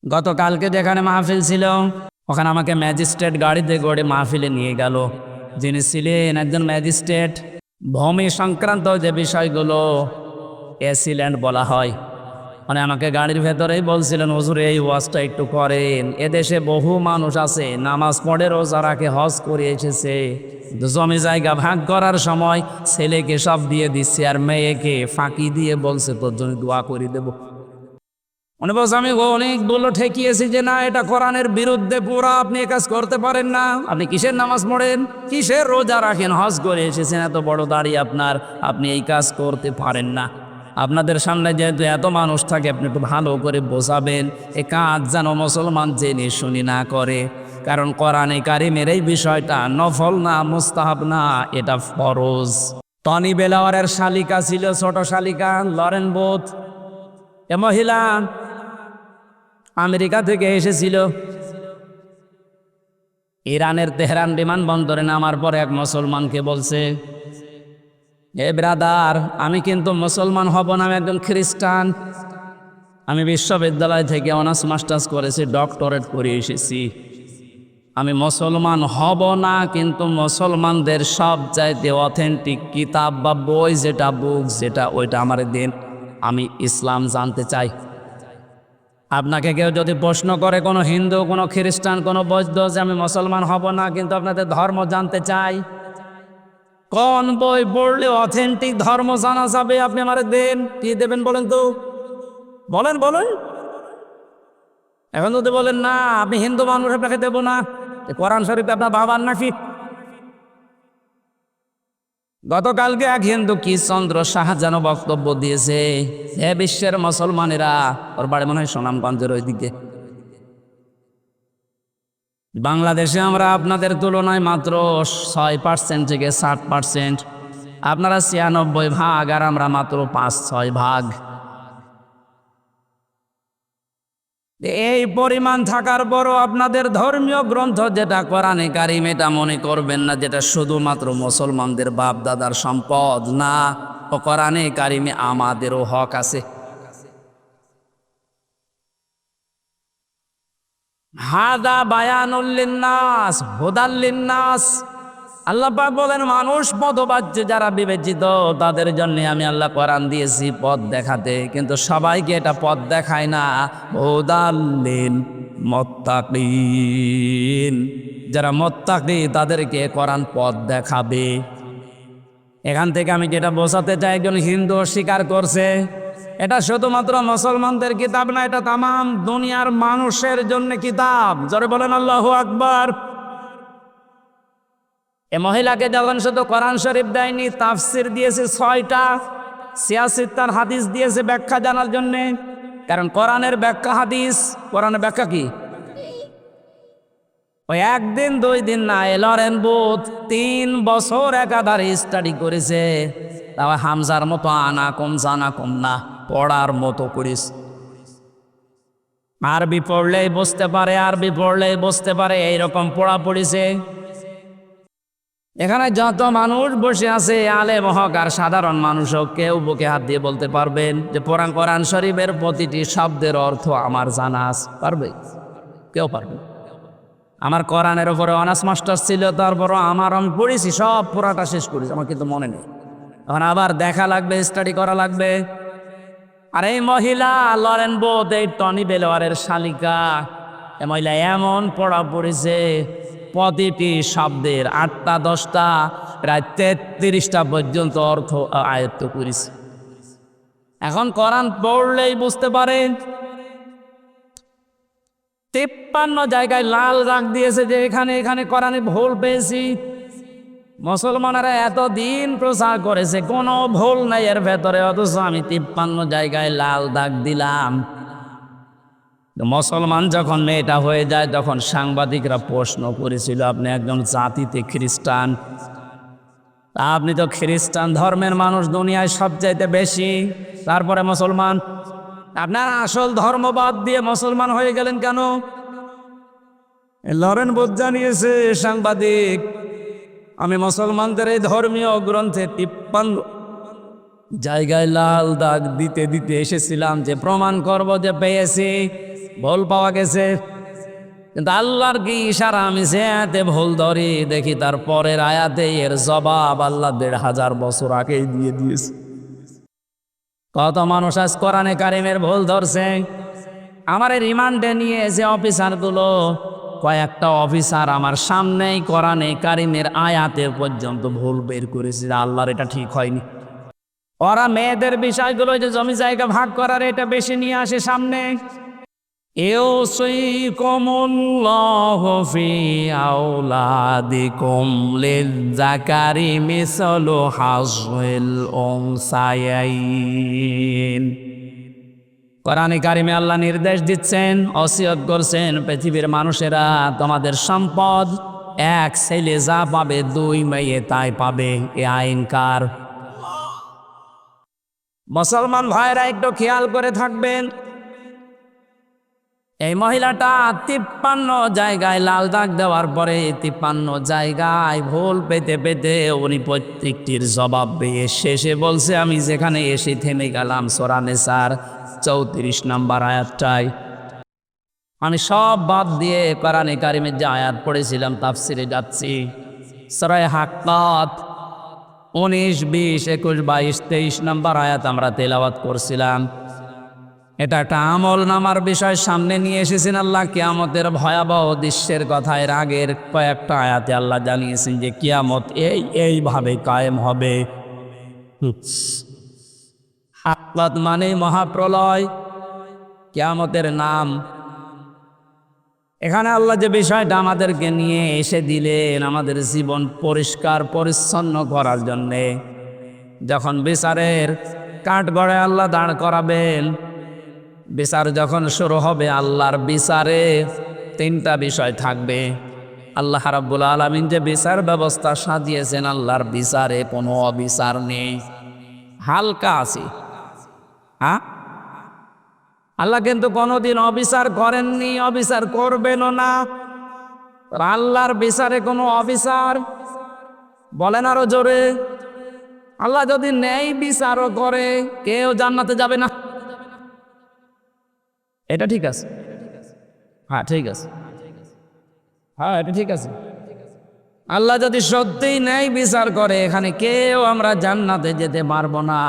গতকালকে যেখানে মাহফিল ছিল ওখানে আমাকে ম্যাজিস্ট্রেট গাড়িতে করে মাহফিলে নিয়ে গেল। যিনি ছিলেন একজন ম্যাজিস্ট্রেট। ভূমি সংক্রান্ত যে বিষয়গুলো এসিল্যান্ড বলা হয়, মানে আমাকে গাড়ির ভেতরেই বলছিলেন, হুজুর এই ওয়াজটা একটু করেন। এদেশে বহু মানুষ আছে নামাজ পড়ে রোজা রাখে, হজ করে এসেছে, জমি জায়গা ভাগ করার সময় ছেলেকে সব দিয়ে দিচ্ছে আর মেয়েকে ফাঁকি দিয়ে বলছে তোর জন্য দোয়া করে দেবো। মনে বলছে আমি অনেকগুলো ঠেকিয়েছি যে না, এটা কোরআনের বিরুদ্ধে পুরা, আপনি এ কাজ করতে পারেন না। আপনি কিসের নামাজ পড়েন, কিসের রোজা রাখেন, হজ করে এসেছেন, এত বড় দাড়ি আপনার, আপনি এই কাজ করতে পারেন না। আপনাদের সামনে যেহেতু এত মানুষ থাকে, আপনি একটু ভালো করে বোঝাবেন এ কাজ যেন মুসলমান জেনে শুনি না করে। কারণ কোরআনে কারিমের এই বিষয়টা নফল না, মুস্তাহাব না, এটা ফরজ। টনি বেলাওয়ারের শালিকা ছিল, ছোট শালিকা লরেন বোথ। এ মহিলা আমেরিকা থেকে এসেছিল। ইরানের তেহরান বিমানবন্দরে নামার পরে এক মুসলমানকে বলছে, এ ব্রাদার, আমি কিন্তু মুসলমান হব না, আমি একজন খ্রিস্টান। আমি বিশ্ববিদ্যালয় থেকে অনার্স মাস্টার্স করেছি, ডক্টরেট করে এসেছি। আমি মুসলমান হব না, কিন্তু মুসলমানদের সব চাইতে অথেন্টিক কিতাব বা বই যেটা, বুক যেটা, ওইটা আমার দিন, আমি ইসলাম জানতে চাই। আপনাকে কেউ যদি প্রশ্ন করে, কোনো হিন্দু, কোনো খ্রিস্টান, কোনো বৌদ্ধ, যে আমি মুসলমান হব না কিন্তু আপনাদের ধর্ম জানতে চাই, কোন বই পড়লে অথেন্টিক ধর্ম জানা যাবে, আপনি আমার দেন। কি দেবেন বলেন তো, বলেন বলেন। এখন যদি বলেন না আপনি হিন্দু মানুষ, আপনাকে দেবো না, কোরআন শরীফ আপনার বাবার নাকি? গতকালকে এক হিন্দু কৃষ্ণচন্দ্র শাহজানো বক্তব্য দিয়েছে, হে বিশ্বের মুসলমানেরা, ওর বাড়ি মনে হয় সুনামগঞ্জের ওইদিকে। বাংলাদেশে আমরা আপনাদের তুলনায় মাত্র 6% থেকে 60%, আপনারা 96% আর আমরা মাত্র 5-6%। এই পরিমাণ থাকার পরও আপনাদের ধর্মীয় গ্রন্থ যেটা কোরআনে কারিম, এটা মনে করবেন না যেটা শুধুমাত্র মুসলমানদের বাপ দাদার সম্পদ, না, ও কোরআনে কারিমে আমাদেরও হক আছে। হাদা বায়ানুল লিন্নাস হুদাল লিন্নাস, আল্লাহ পাক বলেন মানুষ পথবাচ্য যারা বিবেচিত তাদের জন্য আমি আল্লাহ কোরআন দিয়েছি পথ দেখাতে, কিন্তু সবাইকে এটা পথ দেখায় না। হুদাল লিল মুত্তাকিন, যারা মুত্তাকি তাদেরকে কোরআন পথ দেখাবে। এখান থেকে আমি যেটা বোঝাতে চাই, একজন হিন্দু স্বীকার করছে এটা শুধুমাত্র মুসলমানদের কিতাব না, এটা তামাম দুনিয়ার মানুষের জন্য কিতাব। জোরে বলেন আল্লাহু আকবার। এ মহিলাকে যখন শুধু কোরআন শরীফ দেয়নি, তাফসির দিয়েছে 6টা, 86 হাদিস দিয়েছে ব্যাখ্যা জানার জন্যে। কারণ কোরআনের ব্যাখ্যা হাদিস, কোরআনের ব্যাখ্যা কি? ওই একদিন 2 দিন না, লরেন বুথ 3 বছর একাধারে স্টাডি করেছে। তাও হামজার মতো আনা কম জানা কম না, পড়ার মতো করিস। আরবি পড়লেই বুঝতে পারে, আরবি পড়লেই বুঝতে পারে, এইরকম পড়া পড়িছে। এখানে যত মানুষ বসে আছে, আলেম হোক আর সাধারণ মানুষ হোক, কেউ বুকে হাত দিয়ে বলতে পারবেন যে কোরআন শরীফের প্রতিটি শব্দের অর্থ আমার জানা আছে? পারবে? কেউ পারবে? আমার কোরআনের ওপরে অনার্স মাস্টার্স ছিল, তারপরও আমি পড়েছি, সব পুরাটা শেষ করেছি, আমার কিন্তু মনে নেই। এখন আবার দেখা লাগবে, স্টাডি করা লাগবে। আর এই মহিলা লরেন বোথ, এই টনি বেলাওয়ারের শালিকা, এই মহিলা এমন পড়া পড়েছে, প্রতিটি শব্দের 8টা 10টা প্রায় 33টা পর্যন্ত অর্থ আয়ত্ত করেছে। এখন কোরআন পড়লেই বুঝতে পারে। 53 জায়গায় লাল দাগ দিয়েছে যে এখানে এখানে কোরআনে ভুল পেয়েছি। মুসলমানেরা এতদিন প্রচার করেছে কোনো ভুল নাই এর ভেতরে, অথচ আমি 53 জায়গায় লাল দাগ দিলাম। মুসলমান যখন মেয়েটা হয়ে যায়, তখন সাংবাদিকরা প্রশ্ন করেছিল, আপনি একজন জাতিতে খ্রিস্টান, আপনি তো খ্রিস্টান ধর্মের মানুষ দুনিয়ায় সবচাইতে বেশি, তারপরে মুসলমান, আপনার আসল ধর্ম বাদ দিয়ে মুসলমান হয়ে গেলেন কেন? লরেন বোথ জানিয়েছে, সাংবাদিক, আমি মুসলমানদের এই ধর্মীয় গ্রন্থে 53 জায়গায় লাল দাগ দিতে দিতে এসেছিলাম যে প্রমাণ করব যে পেয়েছি ভুল পাওয়া গেছে, কিন্তু আল্লাহর কি ইশারা, আমি যে আয়াতে ভুল ধরি দেখি তার পরের আয়াতে এর জবাব আল্লাহ ১,৫০০ বছর আগেই দিয়ে দিয়েছে। কত মানুষ আজ কোরআনে কারিমের ভুল ধরছে। আমার রিমান্ডে নিয়ে যে অফিসারগুলো, কয়েকটা অফিসার আমার সামনেই কোরআনে কারিমের আয়াতের পর্যন্ত ভুল বের করেছে, আল্লাহর এটা ঠিক হয়নি। ওরা মেয়েদের বিষয়গুলো, যে জমি জায়গা ভাগ করার, এটা বেশি নিয়ে আসে সামনে। ইউসিকুমুল্লাহু ফি আওলাদিকুম লিয-যাকারি মিসলু হাযযিল উনসায়াইন। কোরআনে কারিমে আল্লাহ নির্দেশ দিচ্ছেন, ওসিয়ত করছেন, পৃথিবীর মানুষেরা তোমাদের সম্পদ এক ছেলে যা পাবে 2 মেয়ে তাই পাবে। এ আইন কার? মুসলমান ভাইরা একটু খেয়াল করে থাকবেন। এই মহিলাটা 53 জায়গায় লাল দাগ দেওয়ার পরে 53 জায়গায় ভুল পেতে পেতে উনি প্রত্যেকটির জবাব পেয়ে শেষে বলছে, আমি যেখানে এসে থেমে গেলাম সূরা নিসার 34 নম্বর আয়াতটায়। আমি সব বাদ দিয়ে কোরআনে কারিমের যে আয়াত পড়েছিলাম তাফসিরে যাচ্ছি। সূরা হাক্কাত 19, 20, 21, 22, 23 নম্বর আয়াত আমরা তেলাওয়াত করছিলাম। এটা একটা আমল নামার বিষয় সামনে নিয়ে এসেছেন আল্লাহ। কিয়ামতের ভয়াবহ দৃশ্যের কথা এর আগের কয়েকটা আয়াতে আল্লাহ জানিয়েছেন যে কিয়ামত এইভাবে কায়েম হবে। হাক্কাত মানে মহাপ্রলয়, কিয়ামতের নাম। এখানে আল্লাহ যে বিষয়টা আমাদেরকে নিয়ে এসে দিলেন আমাদের জীবন পরিষ্কার পরিচ্ছন্ন করার জন্যে, যখন বিচারের কাঠগড়ায় আল্লাহ দাঁড় করাবেন, বিচার যখন শুরু হবে, আল্লাহর বিচারে 3টা বিষয় থাকবে। আল্লাহ রাব্বুল আলামিন যে বিচার ব্যবস্থা সাজিয়েছেন, আল্লাহর বিচারে কোনো অবিচার নেই, হালকা আছে। হ্যাঁ, আল্লাহ কিন্তু কোনোদিন অবিচার করেননি, অবিচার করবেনও না। আল্লাহর বিচারে কোনো অবিচার, বলেন আরো জোরে, আল্লাহ যদি ন্যায় বিচারও করে কেউ জান্নাতে যাবে না। এটা ঠিক আছে? হ্যাঁ ঠিক আছে, হ্যাঁ এটা ঠিক আছে। আল্লাহ যদি সত্যিই ন্যায় বিচার করে, এখানে কেউ আমরা জান্নাতে যেতে পারবো না।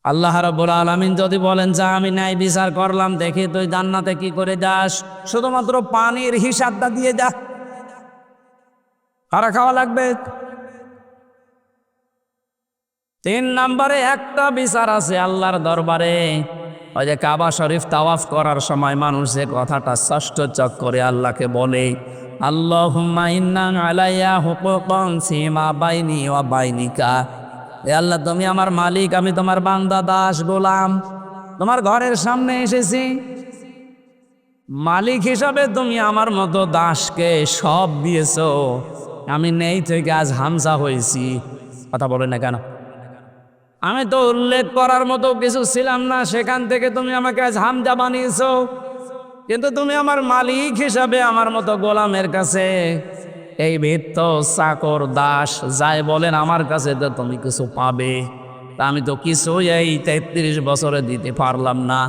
আল্লাহ রাব্বুল আলামিন যদি বলেন যে আমি ন্যায় বিচার করলাম, দেখি তুই জান্নাতে কি করে যাস, শুধুমাত্র পানির হিসাবটা দিয়ে যা, খারা খাওয়া লাগবে। 3 নম্বরে একটা বিচার আছে আল্লাহর দরবারে। ওই যে কাবা শরীফ তাওয়াফ করার সময় মানুষ যে কথাটা ষষ্ঠ চক্করে আল্লাহকে বলে, আল্লাহুম্মা ইন্না আলাইয়া হুকুকান সীমা বাইনি ওয়া বাইনিকা। এ আল্লাহ, তুমি আমার মালিক, আমি তোমার বান্দা দাস গোলাম, তোমার ঘরের সামনে এসেছি। মালিক হিসাবে তুমি আমার মতো দাসকে সব দিয়েছো, আমি নেই থেকে আজ হামজা হয়েছি। কথা বলে না কেন? আমি তো উল্লেখ করার মতো কিছু ছিলাম না, সেখান থেকে তুমি আমাকে আজ হামজা বানিয়েছো। কিন্তু তুমি আমার মালিক হিসাবে আমার মতো গোলামের কাছে এই ভৃত্য চাকর দাস যাই বলেন আমার কাছে তো তুমি কিছু পাবে। তা আমি তো কিছু এই 33 বছরে দিতে পারলাম না।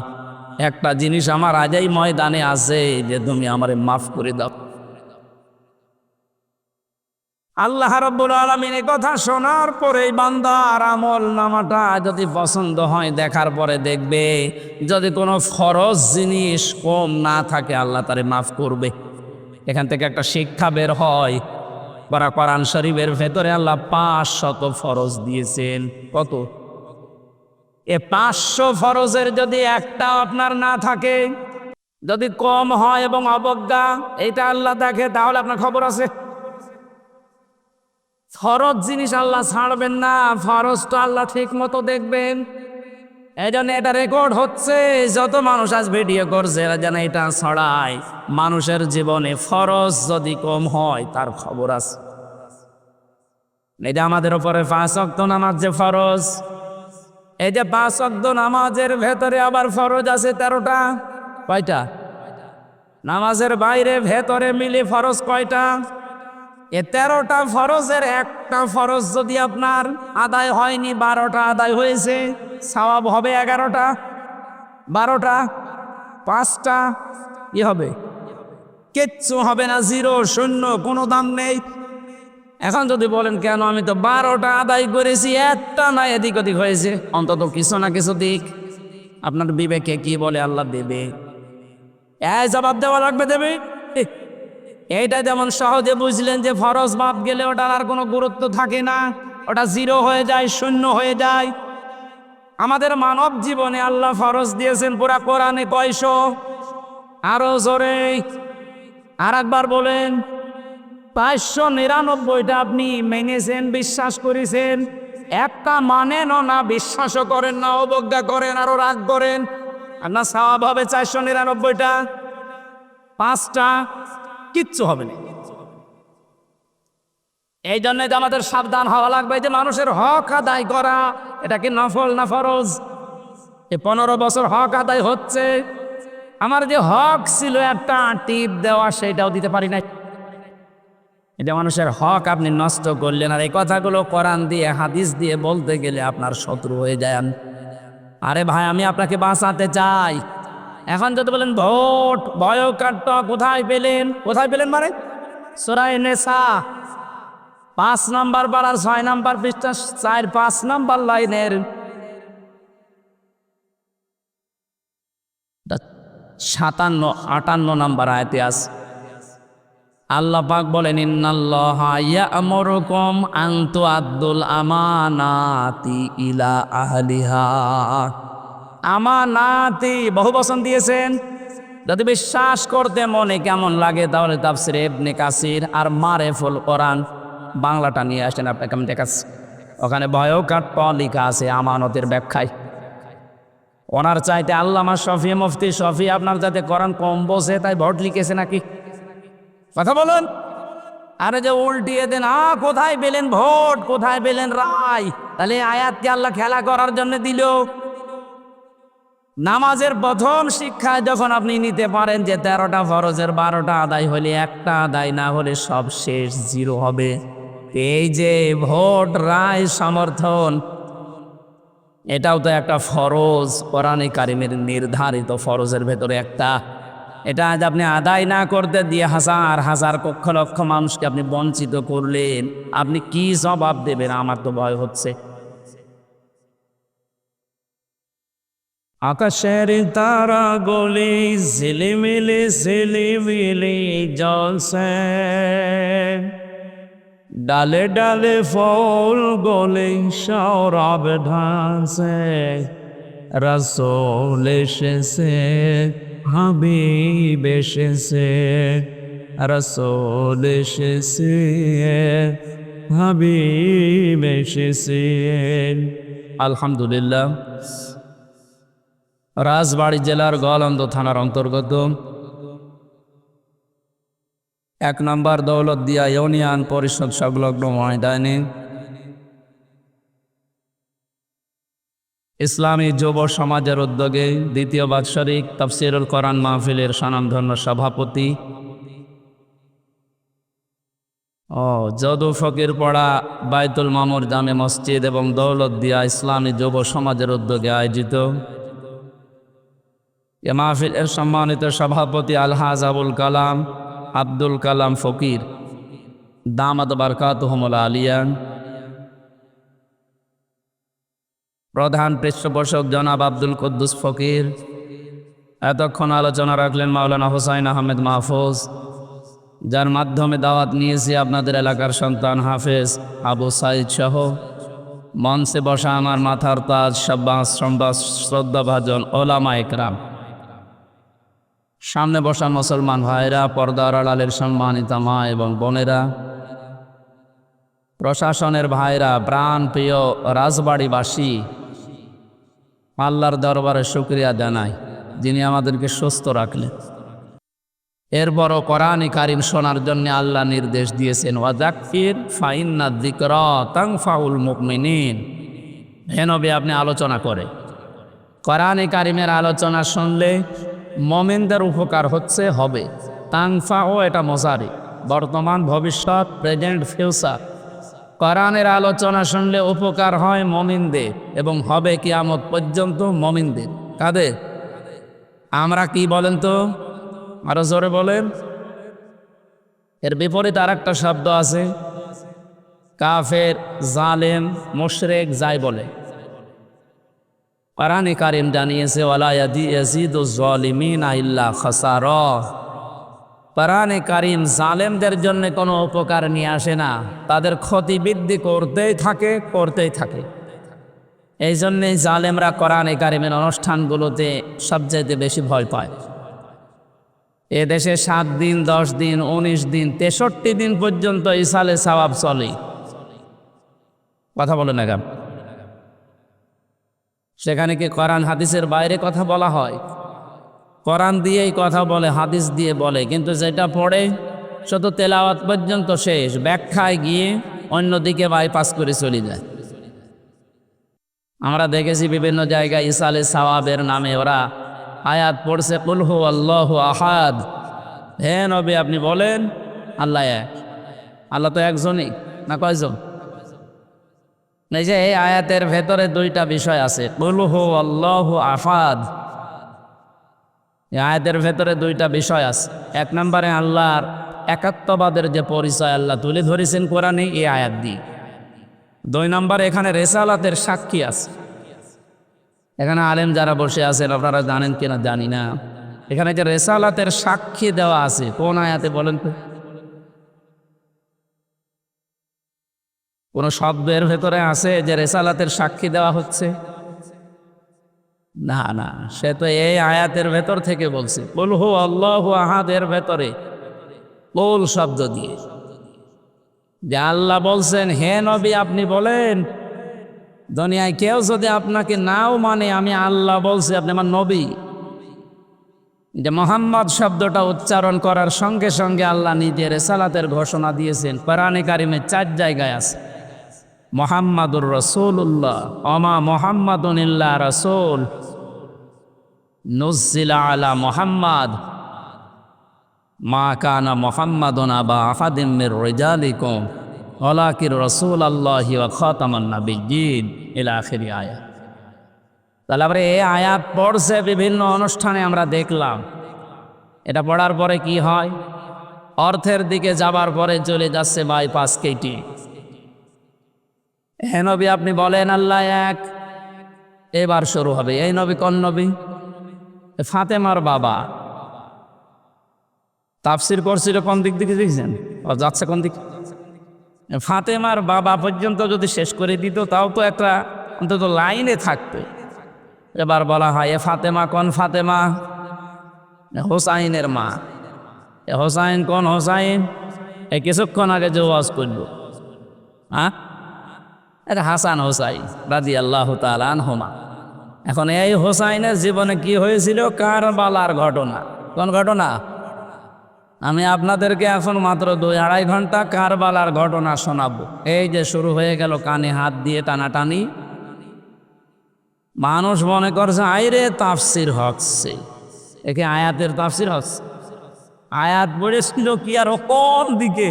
একটা জিনিস আমার আজই ময়দানে আছে, যে তুমি আমারে মাফ করে দাও। আল্লাহ রাব্বুল আলামিন এই কথা শোনার পরে বান্দার আমল নামাটা যদি পছন্দ হয়, দেখার পরে দেখবে যদি কোনো ফরজ জিনিস কম না থাকে আল্লাহ তারে মাফ করবে। এখান থেকে একটা শিক্ষা বের হয়, কোরআন শরীফের ভেতরে আল্লাহ 500 ফরজ দিয়েছেন। কত? এ 500 ফরজের যদি একটা আপনার না থাকে, যদি কম হয় এবং অবজ্ঞা এইটা আল্লাহ দেখে, তাহলে আপনার খবর আছে। ফরজ জিনিস আল্লাহ ছাড়বেন না, ফরজটা আল্লাহ ঠিক মতো দেখবেন। এই জন্য এটা রেকর্ড হচ্ছে, যত মানুষ আজ ভিডিও করছে এরা যেন এটা ছড়ায়। মানুষের জীবনে ফরজ যদি কম হয় তার খবর আছে। এই যে আমাদের উপরে 5 ওয়াক্ত নামাজ যে ফরজ, এই যে 5 ওয়াক্ত নামাজের ভেতরে আবার ফরজ আছে 13টা। কয়টা? নামাজের বাইরে ভেতরে মিলে ফরজ কয়টা? এ 13টা ফরজের একটা ফরজ যদি আপনার আদায় হয়নি, 12টা আদায় হয়েছে, সওয়াব হবে 11টা। 12টা, 5টা, কি হবে? কিচ্ছু হবে না, জিরো, শূন্য, কোনো দাম নেই। এখন যদি বলেন কেন, আমি তো 12টা আদায় করেছি, একটা না এদিক ওদিক হয়েছে, অন্তত কিছু না কিছু দিক। আপনার বিবেকে কি বলে আল্লাহ দেবে? এই জবাব দেওয়া লাগবে, দেবে। এইটা যেমন সহজে বুঝলেন যে ফরজ বাদ গেলে ওটার আর কোনো গুরুত্ব থাকে না, ওটা জিরো হয়ে যায়, শূন্য হয়ে যায়। আমাদের মানব জীবনে আল্লাহ ফরজ দিয়েছেন পুরা কোরআনে কয়শো? আরো জোরে আর একবার বলেন। 599টা আপনি মেনেছেন, বিশ্বাস করেছেন, একটা মানেন না, বিশ্বাসও করেন না, অবজ্ঞা করেন, আরো রাগ করেন, আপনার সওয়াব হবে 499টা। 5টা কিচ্ছু হবে না। এই জন্যই তো আমাদের সাবধান হওয়া লাগবে যে মানুষের হক আদায় করা, এটা কি নফল না ফরজ? এই 15 বছর হক আদায় হচ্ছে, আমার যে হক ছিল একটা টিপ দেওয়া, সেটাও দিতে পারি না। এটা মানুষের হক আপনি নষ্ট করলেন। আর এই কথাগুলো কোরআন দিয়ে হাদিস দিয়ে বলতে গেলে আপনার শত্রু হয়ে যায়। আরে ভাই, আমি আপনাকে বাঁচাতে চাই। এখন যদি বলেন ভোট বয়কাট্ট কোথায় পেলেন, কোথায় পেলেন মানে সূরা নিসা 5 নম্বর পারার 6 নম্বর পৃষ্ঠা 4-5 নম্বর লাইনের 57-58 নম্বর আয়াতে আছে। আল্লাহ পাক বলেন, ইন্নাল্লাহা ইয়া'মুরুকুম আন তুআদ্দুল আমানাতি ইলা আহলিহা। আমানাতি বহু বচন দিয়েছেন। যদি বিশ্বাস করতে মনে কেমন লাগে তাহলে তাফসীরে ইবনে কাসির আর মারিফুল কোরআন বাংলাটা নিয়ে আসেন, আপনাকে আমি দেখাচ্ছি। ওখানে বয়কাট্ট লেখা আছে আমানতের ব্যাখ্যায়। ওনার চাইতে আল্লামা শফি, মুফতি শফি আপনার যাতে কোরআন কম বোঝে তাই ভোট লিখেছে নাকি? কথা বলুন। আরে যে উল্টিয়ে দেন, কোথায় পেলেন ভোট, কোথায় পেলেন রায়? তাহলে আয়াতকে আল্লাহ খেলা করার জন্য দিল। নামাজের প্রথম শিক্ষায় যখন আপনি নিতে পারেন যে 13টা ফরজের 12টা আদায় হলে, একটা আদায় না হলে সব শেষ, জিরো হবে। এই যে ভোট, রায়, সমর্থন, এটাও তো একটা ফরজ, কোরআনে কারিমের নির্ধারিত ফরজের ভেতরে একটা। এটা আজ আপনি আদায় না করতে দিয়ে হাজার হাজার লক্ষ লক্ষ মানুষকে আপনি বঞ্চিত করলেন, আপনি কি জবাব দেবেন? আমার তো ভয় হচ্ছে। আকাশের তারা গলি ঝিলিমিলি ঝিলিমিলি জ্বলছে, ডালে ডালে ফল গলে সৌরভ ঢালছে, রাসূল এসেছে, হাবিব এসেছে, রাসূল এসেছে, হাবিব এসেছে। আলহামদুলিল্লাহ। রাজবাড়ী জেলার গোয়ালন্দ থানার অন্তর্গত 1 নম্বর দৌলতদিয়া ইউনিয়ন পরিষদ সংলগ্ন ময়দানে ইসলামী যুব সমাজের উদ্যোগে 2য় বাৎসরিক তাফসীরুল কোরআন মাহফিলের স্বনামধন্য সভাপতি যদু ফকিরপাড়া বাইতুল মামুর জামে মসজিদ এবং দৌলতদিয়া ইসলামী যুব সমাজের উদ্যোগে আয়োজিত এ মাহফিলের সম্মানিত সভাপতি আলহাজ আব্দুল কালাম ফকির দামাত বারকাতুহুমুল আলিয়া, প্রধান পৃষ্ঠপোষক জনাব আব্দুল কুদ্দুস ফকির, এতক্ষণ আলোচনা রাখলেন মাওলানা হুসাইন আহমেদ মাহফুজ, যার মাধ্যমে দাওয়াত নিয়েছি আপনাদের এলাকার সন্তান হাফেজ আবু সাইদ সহ মঞ্চে বসা আমার মাথার তাজ শাব্বাস শ্রদ্ধাভাজন ওলামা একরাম, সামনে বসা মুসলমান ভাইরা, পর্দার আড়ালের সম্মানিতা মা এবং বোনেরা, প্রশাসনের ভাইরা, প্রাণ প্রিয় রাজবাড়িবাসী, আল্লাহর দরবারে শুকরিয়া জানাই যিনি আমাদেরকে সুস্থ রাখলেন। এরপরও কোরআন কারীম শোনার জন্য আল্লাহ নির্দেশ দিয়েছেন, ওয়াযাক্কির ফাইন্না যিকরা তানফাউল মুমিনিন। হে নবী, আপনি আলোচনা করে কোরআন কারীমের আলোচনা শুনলে মুমিনদের উপকার হচ্ছে, হবে। তানফাও এটা মুজারি, বর্তমান, ভবিষ্যৎ, প্রেজেন্ট, ফিউচার। কোরআনের আলোচনা শুনলে উপকার হয় মুমিনদের এবং হবে কিয়ামত পর্যন্ত মুমিনদের। কাদের? আমরা কি বলেন তো, আরো জোরে বলেন। এর বিপরীত আর একটা শব্দ আছে, কাফের, জালেম, মুশরিক যাই বলে। কোরআনে কারীম জানিয়েছে ওয়ালা ইয়াজিদুজ জালিমিনা ইল্লা খাসারা। কোরআনে কারীম জালেমদের জন্য কোনো উপকার নিয়ে আসে না, তাদের ক্ষতি বৃদ্ধি করতেই থাকে, করতেই থাকে। এই জন্যেই জালেমরা কোরআনে কারীমের অনুষ্ঠানগুলোতে সবচাইতে বেশি ভয় পায়। এ দেশে 7 দিন, 10 দিন, 19 দিন, 63 দিন পর্যন্ত ইসালে সওয়াব চলে। কথা বলে না কেন? সেখানে কি কোরআন হাদিসের বাইরে কথা বলা হয়? কোরআন দিয়েই কথা বলে, হাদিস দিয়ে বলে, কিন্তু যেটা পড়ে শুধু তেলাওয়াত পর্যন্ত শেষ, ব্যাখ্যায় গিয়ে অন্যদিকে বাইপাস করে চলে যায়। আমরা দেখেছি বিভিন্ন জায়গায় ইসালে সওয়াবের নামে ওরা আয়াত পড়ছে, কুল হু আল্লাহু আহাদ। হে নবী আপনি বলেন আল্লাহ এক। আল্লাহ তো একজনই, না কয়জন? এই যে এই আয়াতের ভেতরে 2টা বিষয় আছে, কুল হু আল্লাহু আহাদ। এই আয়াতের ভেতরে 2টা বিষয় আছে। 1 নম্বরে আল্লাহর একাত্মবাদের যে পরিচয় আল্লাহ তুলে ধরেছেন কোরআনে এই আয়াত দিয়ে। 2 নম্বরে এখানে রেসালাতের সাক্ষী আছে। এখানে আলেম যারা বসে আছেন আপনারা জানেন কিনা জানি না, এখানে যে রেসালাতের সাক্ষী দেওয়া আছে কোন আয়াতে বলেন তো? কোন শব্দের ভেতরে আছে যে রেসালাতের সাক্ষী দেওয়া হচ্ছে? না না, সে তো এই আয়াতের ভেতর থেকে বলছে, কুল হু আল্লাহু আহাদের ভেতরে কুল শব্দ দিয়ে যে আল্লাহ বলছেন হে নবী আপনি বলেন, দুনিয়ায় কেউ যদি আপনাকে নাও মানে আমি আল্লাহ বলছি আপনি আমার নবী। যে মোহাম্মদ শব্দটা উচ্চারণ করার সঙ্গে সঙ্গে আল্লাহ নিজের রেসালাতের ঘোষণা দিয়েছেন। কোরআনে কারিমে 4 জায়গায় আছে মুহাম্মাদুর রাসূলুল্লাহ, ওমা মুহাম্মাদুন ইল্লা রাসূল, নুজ্জিলা আলা মুহাম্মাদ, মা কানা মুহাম্মাদুন আবা আহাদিম মির রিজালিকুম ওয়ালাকিন রাসূলুল্লাহি ওয়া খাতামান নাবিয়্যিন ইলা আখির আয়াত। তাহলে আমরা এই আয়াত পড়ছে বিভিন্ন অনুষ্ঠানে আমরা দেখলাম। এটা পড়ার পরে কি হয়? অর্থের দিকে যাবার পরে চলে যাচ্ছে বাইপাস কেটে। হে নবী আপনি বলেন আল্লাহ এক। এবার শুরু হবে, এই নবী কোন নবী? ফাতেমার বাবা। তাফসির করছিল কোন দিক দিকে দেখছেন? ও যাচ্ছে কোন দিক? ফাতেমার বাবা পর্যন্ত যদি শেষ করে দিত তাও তো একটা অন্তত লাইনে থাকতো। এবার বলা হয় এ ফাতেমা কোন ফাতেমা? হোসাইনের মা। এ হোসাইন কোন হোসাইন? এই কিছুক্ষণ আগে যে ওয়াজ করলো, হ্যাঁ, এটা হাসান হোসাইন রাদিয়াল্লাহু তাআলা আনহুমা। এখন এই হোসাইনের জীবনে কি হয়েছিল? কারবালার ঘটনা। কোন ঘটনা? আমি আপনাদেরকে এখন মাত্র 2-2.5 ঘন্টা কারবালার ঘটনা শোনাবো। এই যে শুরু হয়ে গেল কানে হাত দিয়ে টানাটানি। মানুষ মনে করছে আইরে তাফসির হচ্ছে, একে আয়াতের তাফসির হচ্ছে। আয়াত পড়েছিল কি আর কোন দিকে?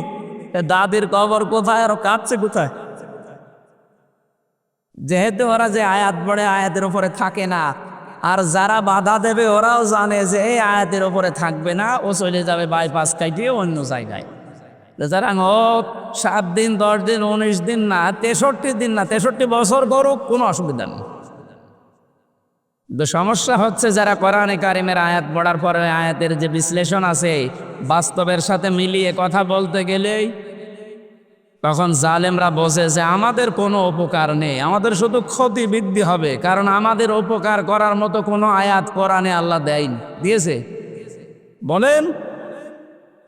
দাদির কবর কোথায় আর কাঁদছে কোথায়? যেহেতু ওরা যে আয়াত পড়ে আয়াতের উপরে থাকে না, আর যারা বাধা দেবে ওরাও জানে যে এই আয়াতের উপরে থাকবে না, ও চলে যাবে বাইপাস কাটিয়ে অন্য জায়গায়। যারা 7 দিন, 10 দিন, 19 দিন না, 63 দিন না, 63 বছর করুক, কোনো অসুবিধা নেই। সমস্যা হচ্ছে যারা কোরআনে কারিমের আয়াত পড়ার পরে আয়াতের যে বিশ্লেষণ আছে বাস্তবের সাথে মিলিয়ে কথা বলতে গেলেই তখন জালেমরা বোঝে যে আমাদের কোনো উপকার নেই, আমাদের শুধু ক্ষতি বৃদ্ধি হবে, কারণ আমাদের উপকার করার মতো কোনো আয়াত কোরআনে আল্লাহ দেয়নি। দিয়েছে? বলেন।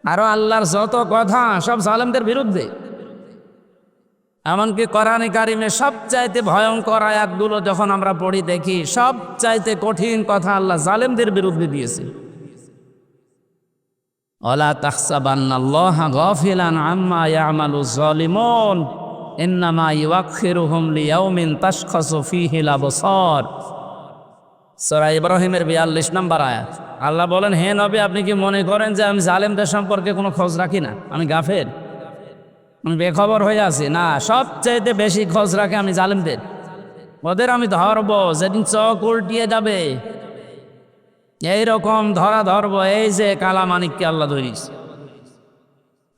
আরো আল্লাহর যত কথা সব জালেমদের বিরুদ্ধে। এমনকি কোরআনে কারিমে সবচাইতে ভয়ঙ্কর আয়াতগুলো যখন আমরা পড়ি দেখি সবচাইতে কঠিন কথা আল্লাহ জালেমদের বিরুদ্ধে দিয়েছে। ওয়ালা তাহসাবান্নাল্লাহা গাফিলান আম্মা ইয়ামালুজ জালিমুন ইন্নামা ইউআখিরুহুম লিয়াউমিন তাশখাসু ফীহিল আবসার। সূরা ইব্রাহিমের 42 নম্বর আয়াত। আল্লাহ বলেন হে নবী আপনি কি মনে করেন যে আমি জালেমদের সম্পর্কে কোনো খোঁজ রাখি না? আমি গাফেল, আমি বেখবর হয়ে আছি? না, সবচাইতে বেশি খোঁজ রাখে আমি জালেমদের। ওদের আমি ধরবো যেদিন চোখ উল্টিয়ে যাবে। এইরকম ধরা ধরবো, এই যে কালামানিককে আল্লাহ ধরিস।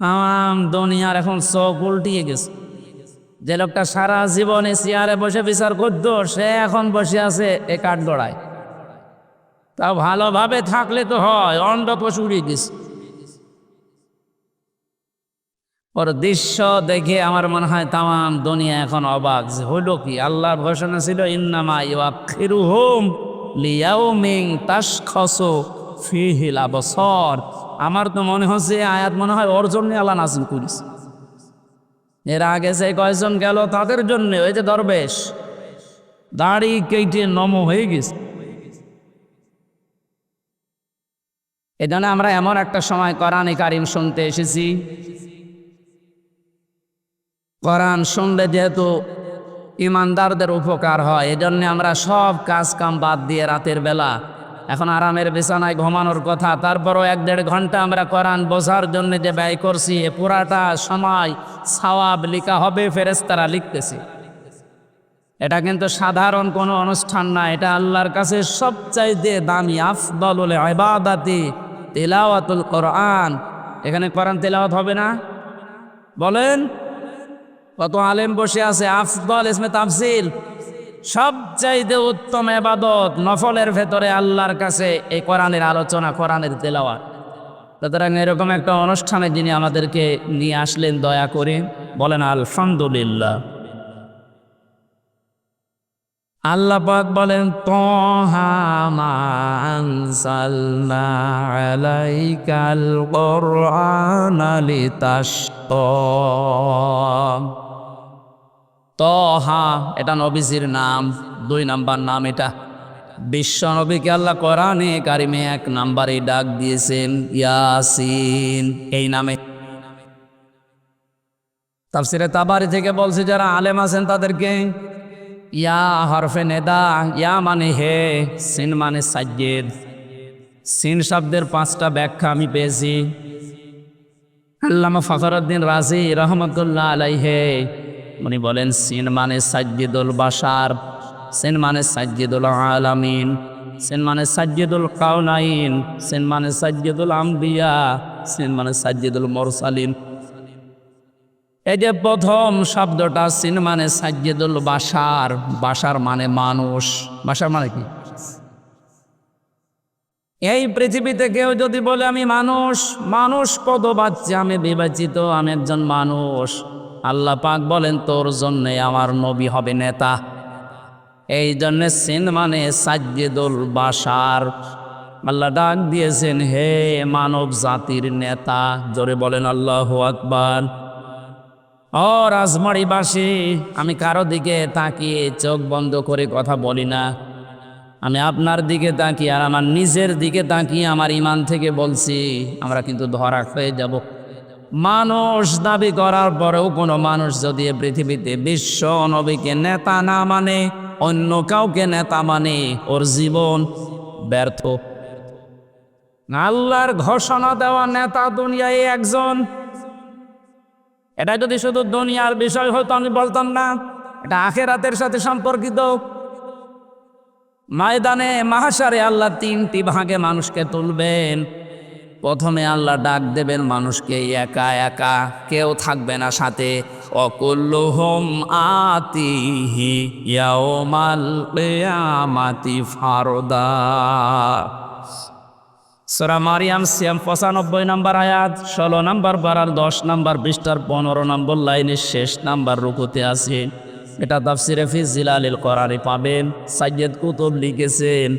আমার দুনিয়ার এখন চোখ উল্টিয়ে গেছে। যে লোকটা সারা জীবনে চেয়ারে বসে বিচার করত, সে এখন বসে আছে এ কাঠ গড়ায়। তা ভালোভাবে থাকলে তো হয়, অন্ধ পশু উড়িয়ে গেছে। ওর দৃশ্য দেখে আমার মনে হয় তাম দুনিয়া এখন অবাক, যে হলো কি। আল্লাহর ঘোষণা ছিল ইন্নামা ইউআখিরুহুম লিয়াউমিন তাশখাসু ফীহিল আবসার। আমার তো মনে হচ্ছে আয়াত মনে হয় ওর জন্য আল্লাহ নাযিল করেছে। এর আগে যে কয়জন গেল তাদের জন্য, ওই যে দরবেশ দাড়ি কেটে নম হয়ে গেছে। এই জন্য আমরা এমন একটা সময় কোরআনে কারিম শুনতে এসেছি। কোরআন শুনলে যেহেতু ইমানদারদের উপকার হয়, এই জন্যে আমরা সব কাজ কাম বাদ দিয়ে রাতের বেলা এখন আরামের বিছানায় ঘুমানোর কথা, তারপরও 1-1.5 ঘন্টা আমরা কোরআন বোঝার জন্য যে ব্যয় করছি, এ পুরাটা সময় সওয়াব লিখা হবে, ফেরেশতারা লিখতেছে। এটা কিন্তু সাধারণ কোনো অনুষ্ঠান না, এটা আল্লাহর কাছে সবচাইতে দামি আফদালুল ইবাদাতি তিলাওয়াতুল কোরআন। এখানে কোরআন তেলাওয়াত হবে না? বলেন, কত আলেম বসে আছে। আফদল ইসমে তাফসিল, সবচাইতে উত্তম ইবাদত নফলের ভেতরে আল্লাহর কাছে এই কোরআনের আলোচনা, কোরআনের তেলাওয়াত। সুতরাং এরকম একটা অনুষ্ঠানে যিনি আমাদেরকে নিয়ে আসলেন দয়া করে, বলেন আলহামদুলিল্লাহ। আল্লাহ পাক বলেন তাহা মা আনজালনা আলাইকাল কুরআনা লিতাশকা। তাহা এটা নবীজির নাম, 2 নাম্বার নাম। এটা বিশ্ব নবীকে আল্লাহ কোরআনে কারিমে 1 নাম্বারে ডাক দিয়েছেন ইয়াসিন এই নামে। তাফসিরে তাবারি থেকে বলছে, যারা আলেম আছেন তাদেরকে ইয়া হরফে নেদা, ইয়া মানে হে, সিন মানে সাজ্জেদ। সিন শব্দের 5টা ব্যাখ্যা আমি পেয়েছি। আল্লামা ফখরুদ্দিন রাজি রহমতুল্লাহ আলাইহে উনি বলেন, সিন মানে সাজ্জিদুল বাশার, সিন মানে সাজ্জিদুল আলামিন, সিন মানে সাজ্জিদুল কাউনাইন, সিন মানে সাজ্জিদুল আম্বিয়া, সিন মানে সাজ্জিদুল মুরসালিন। এই যে প্রথম শব্দটা সিন মানে সাজ্জিদুল বাশার, বাশার মানে মানুষ। বাশার মানে কি? এই পৃথিবীতে কেউ যদি বলে আমি মানুষ, মানুষ পদ বাচ্চা, আমি বিবেচিত, আমি একজন মানুষ, আল্লাহ পাক বলেন তোর জন্যে আমার নবী হবে নেতা। এই জন্যে সিন মানে সাজ্জিদুল বাশার। আল্লাহ ডাক দিয়েছেন হে মানব জাতির নেতা। জোরে বলেন আল্লাহু আকবার। ও রাজমাড়িবাসী, আমি কারো দিকে তাকিয়ে চোখ বন্ধ করে কথা বলি না। আমি আপনার দিকে তাকিয়ে আর আমার নিজের দিকে তাকিয়ে আমার ইমান থেকে বলছি, আমরা কিন্তু ধরা হয়ে যাব। মানুষ দাবি করার পরেও কোনো মানুষ যদি এ পৃথিবীতে বিশ্ব নবীকে নেতা না মানে, অন্য কাউকে নেতা মানে, ওর জীবন ব্যর্থ। আল্লাহর ঘোষণা দেওয়া নেতা দুনিয়ায় একজন। এটা যদি শুধু দুনিয়ার বিষয় হতো আমি বলতাম না, এটা আখিরাতের সাথে সম্পর্কিত। ময়দানে মাহশারে আল্লাহ 3টি ভাগে মানুষকে তুলবেন। প্রথমে আল্লাহ ডাক দেবেন মানুষকে একা একা, কেউ থাকবে না সাথে। অকুল্লুহুম আতিহি ইয়াউমাল কিয়ামাতি ফারদা। সূরা মারিয়াম 95 নম্বর আয়াত, 16 নম্বর পারার 10 নম্বর পৃষ্ঠার 15 নম্বর লাইনের শেষ নাম্বার রুকুতে আছে। এটা তাফসিরে ফি জিলালিল কোরআনে পাবেন। সাইয়্যিদ কুতুব লিখেছেন,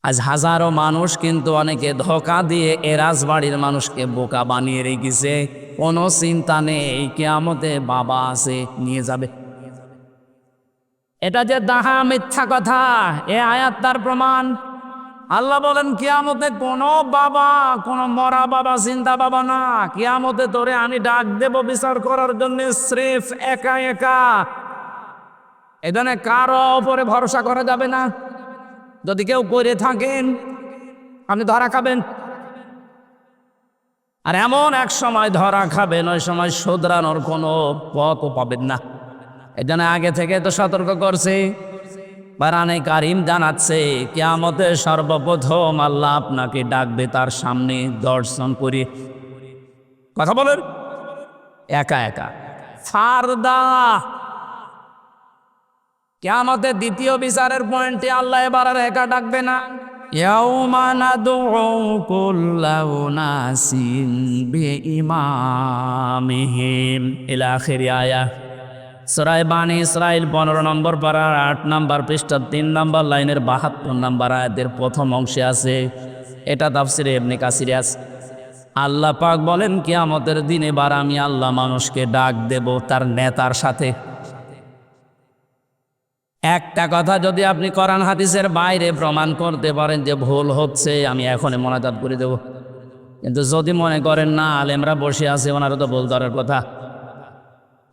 আজ হাজারো মানুষ কিন্তু অনেকে ধোঁকা দিয়ে এ রাজবাড়ির মানুষকে বোকা বানিয়ে রেখেছে। কোনো চিন্তা নেই, কিয়ামতে বাবা আছে, নিয়ে যাবে। এটা যে দাহা মিথ্যা কথা, এ আয়াত তার প্রমাণ। আল্লাহ বলেন কিয়ামতে কোনো বাবা, কোনো মরা বাবা, চিন্তা বাবা না। কিয়ামতে তোরে আমি ডাক দেব বিচার করার জন্য, স্রেফ একা একা। এখানে কারো উপরে ভরসা করা যাবে না। যদি কেউ করে থাকেন আপনি ধরা খাবেন। আর এমন এক সময় ধরা খাবেন, ওই সময় শুধরানোর কোনো পথও পাবেন না। এই জন্য আগে থেকে তো সতর্ক করছে, কোরআনে কারীম জানাচ্ছে কিয়ামতে সর্বপ্রথম আল্লাহ আপনাকে ডাকবে তার সামনে দর্শন করে। কথা বলেন, একা একা ফারদা। কিয়ামতের দ্বিতীয় বিচারের পয়েন্টে আল্লাহ এবার আর একা ডাকবে না। ইয়াউমা নাদউ কুল্লা উনাসিন বিইমামিহিম ইলা আখিরি আয়াত। সূরা বানী ইসরাঈল 15 নম্বর পারার 8 নম্বর পৃষ্ঠা 3 নম্বর লাইনের 72 নম্বর আয়াতের প্রথম অংশে আছে। এটা তাফসিরে ইবনে কাসিরে আছে। আল্লাহ পাক বলেন কিয়ামতের দিন এবার আমি আল্লাহ মানুষকে ডাক দেব তার নেতার সাথে। একটা কথা যদি আপনি কোরআন হাদিসের বাইরে প্রমাণ করতে পারেন যে ভুল হচ্ছে, আমি এখনই মোনাজাত করে দেব। কিন্তু যদি মনে করেন না আলেমরা বসে আছে ওনারও তো ভুল ধরার কথা,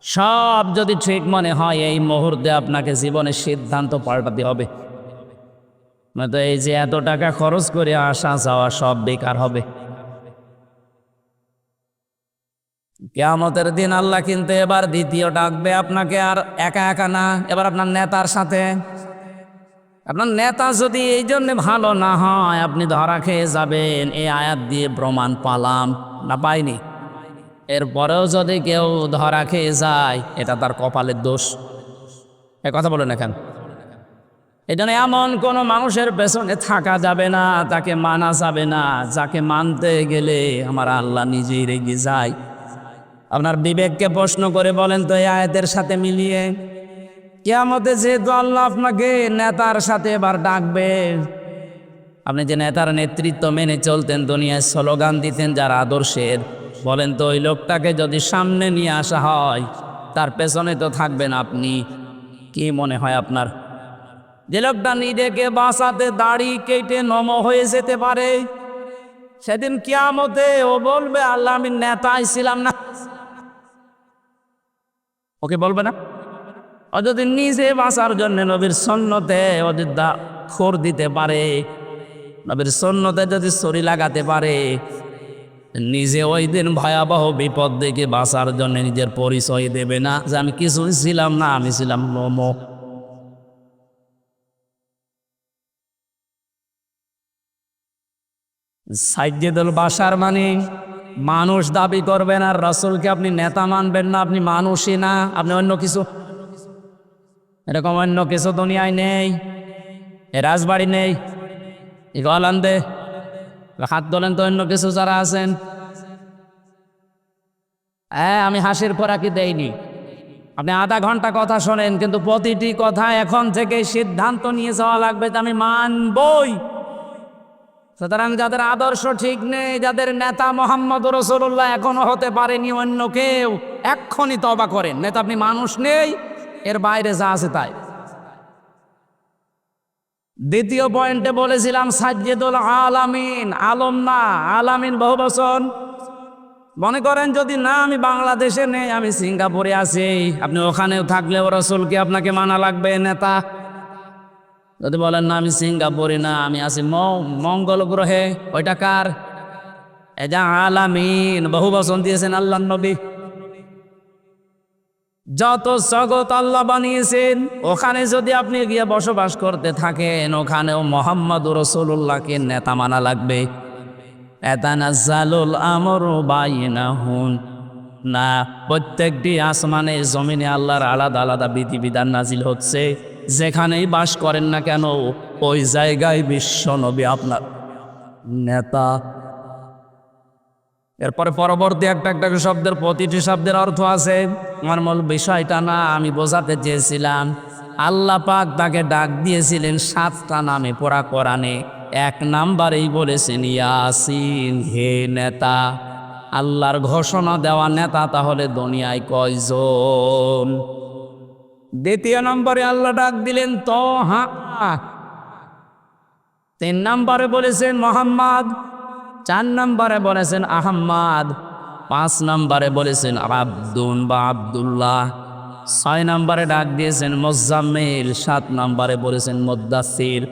সব যদি ঠিক মনে হয় এই মুহূর্তে আপনাকে জীবনের সিদ্ধান্ত পাল্টাতে হবে, নয়তো এই যে এত টাকা খরচ করে আসা যাওয়া সব বেকার হবে। কিয়ামতের দিন আল্লাহ কিন্তু এবার দ্বিতীয় ডাকবে আপনাকে, আর একা একা না, এবার আপনার নেতার সাথে। আপনার নেতা যদি এই জন্য ভালো না হয় আপনি ধরা খেয়ে যাবেন, এই আয়াত দিয়ে প্রমাণ পালাম না পাইনি। এরপরেও যদি কেউ ধরা খেয়ে যায় এটা তার কপালের দোষ। এ কথা বলেন এখন। এই জন্য এমন কোনো মানুষের পেছনে থাকা যাবে না, তাকে মানা যাবে না, যাকে মানতে গেলে আমার আল্লাহ নিজেই রেগে যায়। আপনার বিবেককে প্রশ্ন করে বলেন তো এই আয়াতের সাথে মিলিয়ে, কিয়ামতে যেহেতু আল্লাহ আপনাকে নেতার সাথে এবার ডাকবে, আপনি যে নেতার নেতৃত্ব মেনে চলতেন, দুনিয়ায় স্লোগান দিতেন যার আদর্শের, বলেন তো ওই লোকটাকে যদি সামনে নিয়ে আসা হয় তার পেছনে তো থাকবেন আপনি। কি মনে হয় আপনার? যে লোকটা নিজেকে বাঁচাতে দাড়ি কেটে নম হয়ে যেতে পারে, সেদিন কিয়ামতে ও বলবে আল্লাহ আমি নেতাই ছিলাম না, ওকে বলবে না? ও যদি নিজে বাঁচার জন্য নবীর সুন্নতে ওদের খোর দিতে পারে, নবীর সুন্নতে যদি ছুরি লাগাতে পারে, নিজে ওই দিন ভয়াবহ বিপদ দেখে বাঁচার জন্য নিজের পরিচয় দেবে না যে আমি কিছুই ছিলাম না, আমি ছিলাম নমো। সাইয়েদুল বাশার মানে মানুষ দাবি করবেন আর রাসূলকে আপনি নেতা মানবেন না, আপনি মানুষই না, আপনি অন্য কিছু। এরকম অন্য কিছু দুনিয়ায় নেই, এ রাজবাড়ি নেই, এ গলান্দে হাত তোলেন তো অন্য কিছু যারা আছেন। হ্যাঁ, আমি হাসির খোরাকি দেইনি। আপনি আধা ঘন্টা কথা শোনেন, কিন্তু প্রতিটি কথা এখন থেকে সিদ্ধান্ত নিয়ে যাওয়া লাগবে যে আমি মানবই। সুতরাং যাদের আদর্শ ঠিক নেই, যাদের নেতা মুহাম্মদ রাসূলুল্লাহ এখনো হতে পারেনি অন্য কেউ, এক্ষুনি তওবা করেন, নেতা আপনি মানুষ নেই, এর বাইরে যা আছে তাই। দ্বিতীয় পয়েন্টে বলেছিলাম সাইয়্যিদুল আলামিন, আলম না, আলামিন বহুবচন। মনে করেন যদি না আমি বাংলাদেশে নেই, আমি সিঙ্গাপুরে আছি, আপনি ওখানেও থাকলেও রাসূলকে আপনাকে মানা লাগবে, নেতা। যদি বলেন না আমি সিঙ্গাপুরে না, আমি আছি মঙ্গল গ্রহে, ওইটা কার? এই যে আলামিন বহুবচন দিয়েছেন আল্লাহ নবী। যত জগৎ আল্লাহ বানিয়েছেন ওখানে যদি আপনি গিয়ে বসবাস করতে থাকেন, ওখানেও মুহাম্মদুর রাসূলুল্লাহকে নেতা মানা লাগবে। এতানাজ্জালুল আমরু বাইনাহুম, না প্রত্যেকটি আসমানে জমিনে আল্লাহর আলাদা আলাদা বিধিবিধান নাজিল হচ্ছে। যেখানেই বাস করেন না কেন ওই জায়গায় বিশ্ব নবী আপনার নেতা। এরপরে পরবর্তী একটা একটা শব্দের প্রতিটি শব্দের অর্থ আছে। আমার মূল বিষয়টা না, আমি বোঝাতে চেয়েছিলাম আল্লাহ পাক তাকে ডাক দিয়েছিলেন 7টা নামে পড়া কোরআনে। 1 নাম্বারেই বলেছেন ইয়াসিন, হে নেতা। আল্লাহর ঘোষণা দেওয়া নেতা তাহলে দুনিয়ায় কয়জন? দ্বিতীয় নম্বরে আল্লাহ ডাক দিলেন তহা। 3 নম্বরে বলেছেন মোহাম্মদ, 4 নম্বরে বলেছেন আহম্মদ, 5 নম্বরে বলেছেন আব্দুন বা আব্দুল্লাহ, 6 নম্বরে ডাক দিয়েছেন মুজাম্মিল, 7 নম্বরে বলেছেন মুদ্দাসির।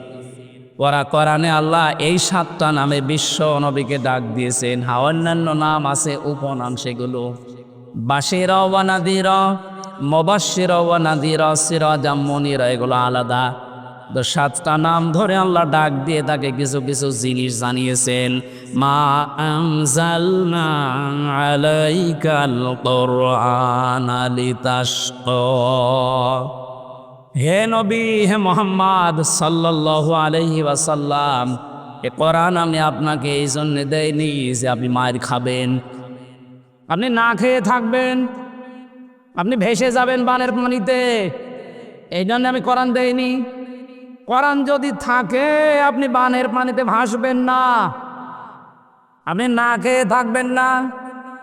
কোরআনে আল্লাহ এই 7টা নামে বিশ্ব নবীকে ডাক দিয়েছেন। অন্যান্য নাম আছে উপনাম, সেগুলো বাশিরা ওয়া নাদিরা, মুবাশশিরা ওয়া নাদিরা, সিরাজাম মুনিরা, এগুলো আলাদা। তো 7টা নাম ধরে আল্লাহ ডাক দিয়ে তাকে কিছু কিছু জিনিস জানিয়েছেন। মা আনজালনা আলাইকাল কুরআনা লিতাশকা। হে নবী, হে মোহাম্মদ সাল্লাল্লাহু আলাইহি ওয়াসাল্লাম, এ কোরআন আমি আপনাকে এই জন্য দেইনি যে আপনি মার খাবেন, আপনি না খেয়ে থাকবেন, আপনি ভেসে যাবেন বানের পানিতে। এই জন্য আমি কোরআন দেইনি। কোরআন যদি থাকে আপনি বানের পানিতে ভাসবেন না, আপনি না খেয়ে থাকবেন না।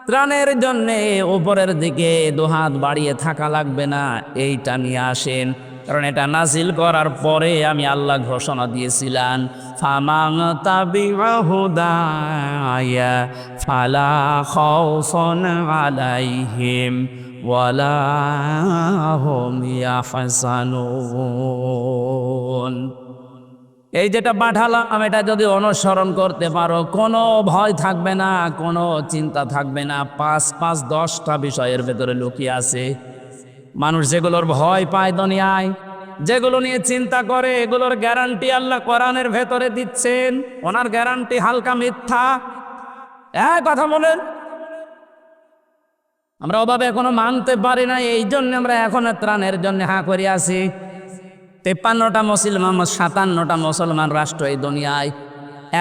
ত্রাণের জন্যে উপরের দিকে দুহাত বাড়িয়ে থাকা লাগবে না, এইটা নিয়ে আসেন। কারণ এটা নাজিল করার পরে আমি আল্লাহ ঘোষণা দিয়েছিলাম, ফামান তাবিআ হুদায়া ফালা খাউফুন আলাইহিম ওয়ালা হুম ইয়াহজানুন। এই যেটা পাঠালাম এটা যদি অনুসরণ করতে পারো, কোনো ভয় থাকবে না, কোনো চিন্তা থাকবে না। 5-10টা বিষয়ের ভেতরে লুকিয়ে আছে। মানুষ যেগুলোর ভয় পায় দুনিয়ায়, যেগুলো নিয়ে চিন্তা করে, এগুলোর গ্যারান্টি আল্লাহ কোরআনের ভেতরে দিচ্ছেন। ওনার গ্যারান্টি হালকা মিথ্যা। কথা বলেন, আমরা ওভাবে এখনো মানতে পারি না, এই জন্য আমরা এখন ত্রাণের জন্য হাঁ করে আছি। 53টা মুসলমান, 57টা মুসলমান রাষ্ট্র এই দুনিয়ায়।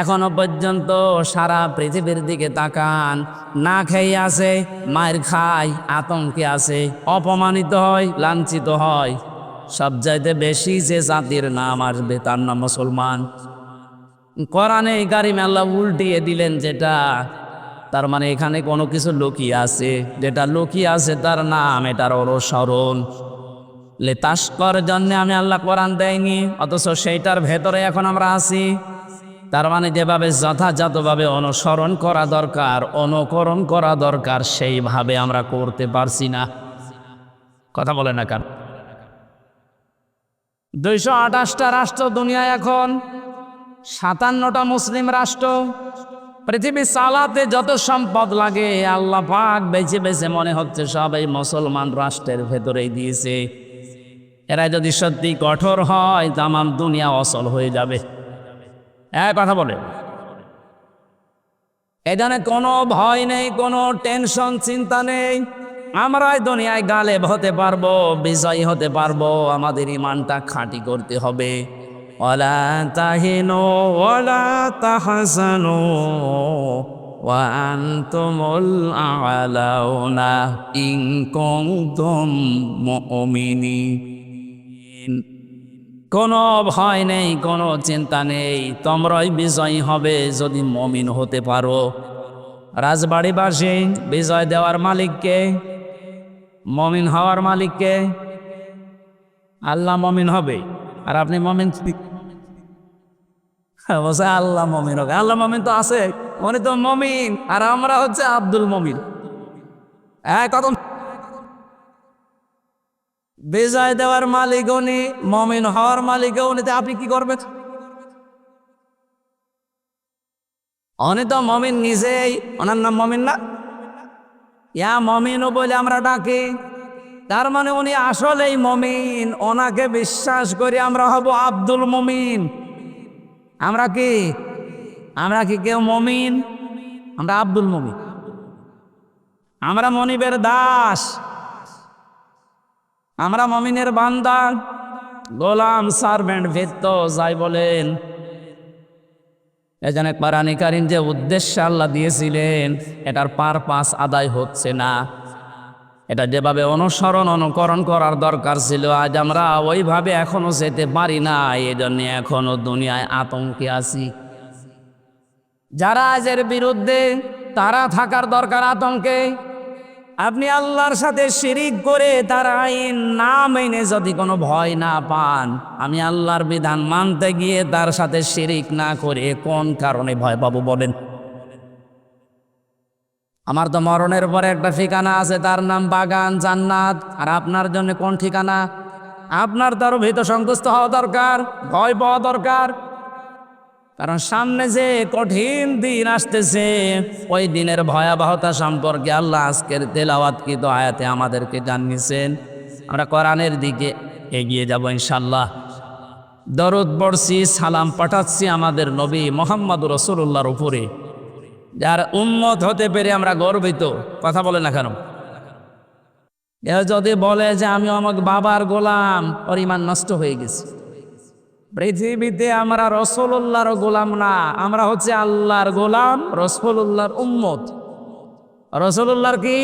এখনো পর্যন্ত সারা পৃথিবীর দিকে তাকান, না খেয়ে আছে, মায়ের খায়, আতঙ্কে আছে, অপমানিত হয়, লাঞ্ছিত হয়। সবচাইতে বেশি যে জাতির নাম আসবে তার নাম মুসলমান। কোরআনে কারিমে আল্লাহ উল্টিয়ে দিলেন যেটা, তার মানে এখানে কোনো কিছু লুকিয়ে আছে। যেটা লুকিয়ে আছে তার নাম, এটার অনুসরণ। লিতাশকার জন্য আমি আল্লাহ কোরআন দেয়নি, অথচ সেইটার ভেতরে এখন আমরা আছি। তার মানে যেভাবে যথাযথভাবে অনুসরণ করা দরকার, অনুকরণ করা দরকার, সেইভাবে আমরা করতে পারছি না। কথা বলে না কেন? 228টা রাষ্ট্র দুনিয়ায় এখন, 57টা মুসলিম রাষ্ট্র। পৃথিবী চালাতে যত সম্পদ লাগে আল্লাহ পাক বেছে বেছে মনে হচ্ছে সব এই মুসলমান রাষ্ট্রের ভেতরেই দিয়েছে। এরা যদি সত্যি কঠোর হয় তামাম দুনিয়া অচল হয়ে যাবে। কথা বলে, এখানে কোনো ভয় নেই, কোনো টেনশন চিন্তা নেই। আমরাই দুনিয়ায় গালেব হতে পারবো, বিজয়ী হতে পারবো। আমাদের ইমানটা খাঁটি করতে হবে। ওয়ালা তাহিনু ওয়ালা তাহজানু ওয়া আনতুমুল আ'লাউনা ইন কুনতুম মুমিনিন। কোনো ভয় নেই, কোনো চিন্তা নেই, তোমরাই বিজয়ী হবে যদি মমিন হতে পারো। রাজবাড়িবাসী, বিজয় দেওয়ার মালিককে, মমিন হওয়ার মালিককে? আল্লাহ মমিন হবে আর আপনি মমিন? বলছে আল্লাহ মমিন হবে। আল্লাহ মমিন তো আছে, উনি তো মমিন, আর আমরা হচ্ছে আব্দুল মমিন। কত বিজয় দেওয়ার মালিক উনি, মমিন হওয়ার মালিক উনি, আপনি কি করবেন? উনি তো মমিন নিজেই, ওনার নাম মমিন না? ইয়া মমিনও বলে আমরা ডাকি, তার মানে উনি আসলেই মমিন। ওনাকে বিশ্বাস করি আমরা হব আব্দুল মমিন। আমরা কি কেউ মমিন? আমরা আব্দুল মমিন, আমরা মনিবের দাস, আমরা মমিনের বান্দা, গোলাম, সার্ভেন্ট, ভৃত্য যাই বলেন। এজন্য কোরআনে কারীম যে উদ্দেশ্য আল্লাহ দিয়েছিলেন এটার পারপাস আদায় হচ্ছে না। এটা যেভাবে অনুকরণ করার দরকার ছিল, আজ আমরা ওইভাবে এখনো যেতে পারি না। এই জন্য এখনো দুনিয়ায় আতঙ্কে আছি। যারা আজের বিরুদ্ধে, তারা থাকার দরকার আতঙ্কে। আপনি আল্লাহর সাথে শিরিক করে তার আইন না মেনে যদি কোনো ভয় না পান, আমি আল্লাহর বিধান মানতে গিয়ে তার সাথে শিরিক না করে কোন কারণে ভয় পাবো বলেন? আমার তো মরণের পরে একটা ঠিকানা আছে, তার নাম বাগান জান্নাত। আর আপনার জন্য কোন ঠিকানা? আপনার তারও ভীত সন্তুষ্ট হওয়া দরকার, ভয় পাওয়া দরকার। কারণ সামনে যে কঠিন দিন আসতেছে, ওই দিনের ভয়াবহতা সম্পর্কে আল্লাহ আজকের তেলাওয়াতকৃত আয়াতে আমাদেরকে জানিয়েছেন। আমরা কোরআনের দিকে এগিয়ে যাব ইনশাআল্লাহ। দরুদ পড়ছি, সালাম পাঠাচ্ছি আমাদের নবী মোহাম্মদ রাসূলুল্লাহর উপরে, যার উম্মত হতে পেরে আমরা গর্বিত। কথা বলে না কেন? কেউ যদি বলে যে আমি আমার বাবার গোলাম, ওর ঈমান নষ্ট হয়ে গেছে। পৃথিবীতে আমরা রাসূলুল্লাহর গোলাম না, আমরা হচ্ছে আল্লাহর গোলাম, রাসূলুল্লাহর উম্মত। রাসূলুল্লাহর কি?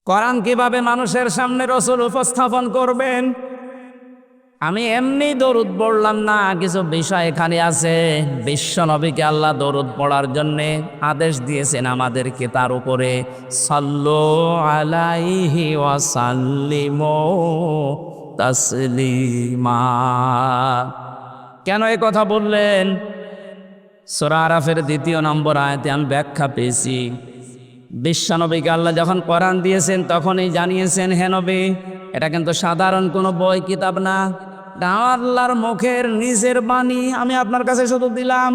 কোরআন কিভাবে মানুষের সামনে রাসূল উপস্থাপন করবেন? আমি এমনি দরুদ পড়লাম না, কিছু বিষয় এখানে আছে। বিশ্ব নবীকে আল্লাহ দরুদ পড়ার জন্য আদেশ দিয়েছেন আমাদেরকে, তার উপরে সাল্লু আলাইহি ওয়া সাল্লিমু তাসলিমা। কেন এই কথা বললেন? সূরা আরাফের 2 নম্বর আয়াতে আমি ব্যাখ্যা পেয়েছি। বিশ্বনবীকে আল্লাহ যখন কোরআন দিয়েছেন তখনই জানিয়েছেন, হে নবী, এটা কিন্তু সাধারণ কোনো বই কিতাব না, এটা আল্লাহর মুখের নিজের বাণী, আমি আপনার কাছে শুধু দিলাম।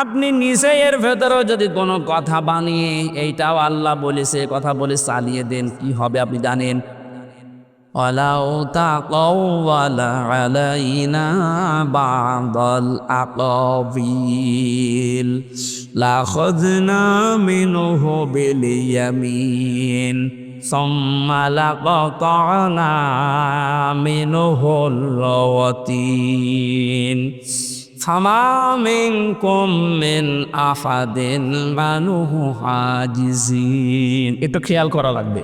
আপনি নিজে এর ভেতরেও যদি কোনো কথা বানিয়ে এইটাও আল্লাহ বলেছে কথা বলে চালিয়ে দেন, কি হবে আপনি জানেন? ওয়ালাউ তাকাওয়ালা আলাইনা বা'দাল আকাবিল লাখাযনা মিনহু বিল ইয়ামিন সুম্মা লাকাতানা মিনহুল ওয়াতিন ফামা মিনকুম মিন আহাদিন আনহু হাজিজিন। একটু খেয়াল করা লাগবে।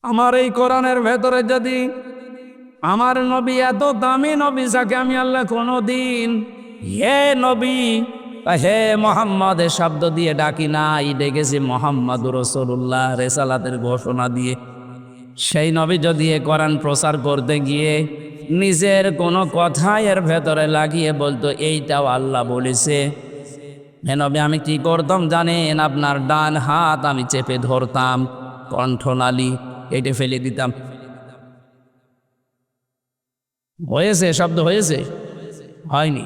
আমার এই কোরআনের ভেতরে যদি আমার নবী, এত দামি নবী যাকে আমি আল্লাহ কোনোদিন হে নবী বা হে মোহাম্মদ এ শব্দ দিয়ে ডাকি নাই, ডেকেছি মোহাম্মদুর রাসূলুল্লাহ রেসালাতের ঘোষণা দিয়ে, সেই নবী যদি এ কোরআন প্রচার করতে গিয়ে নিজের কোনো কথা এর ভেতরে লাগিয়ে বলতো এইটাও আল্লাহ বলেছে, হে নবী আমি কি করতাম জানেন? আপনার ডান হাত আমি চেপে ধরতাম, কণ্ঠনালী কেটে ফেলে দিতাম। হয়েছে? শব্দ হয়েছে? হয়নি।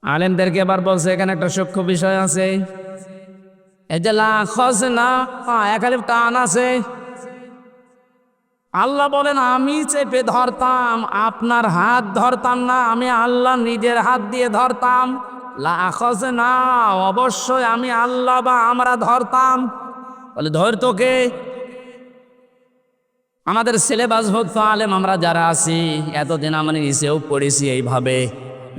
আলেমদেরকে এবার বলছে এখানে একটা সূক্ষ্ম বিষয় আছে, এই যে লাখাযনা একালিফ টান আছে। আল্লাহ বলেন আমি চেপে ধরতাম, আপনার হাত ধরতাম না, আমি আল্লাহ নিজের হাত দিয়ে ধরতাম। লাখাযনা অবশ্যই আমি আল্লাহ বা আমরা ধরতাম। বলে ধরতো কে? আমাদের সিলেবাসভুক্ত আলেম আমরা যারা আছি এতদিন আমরা নিচেও পড়েছি এইভাবে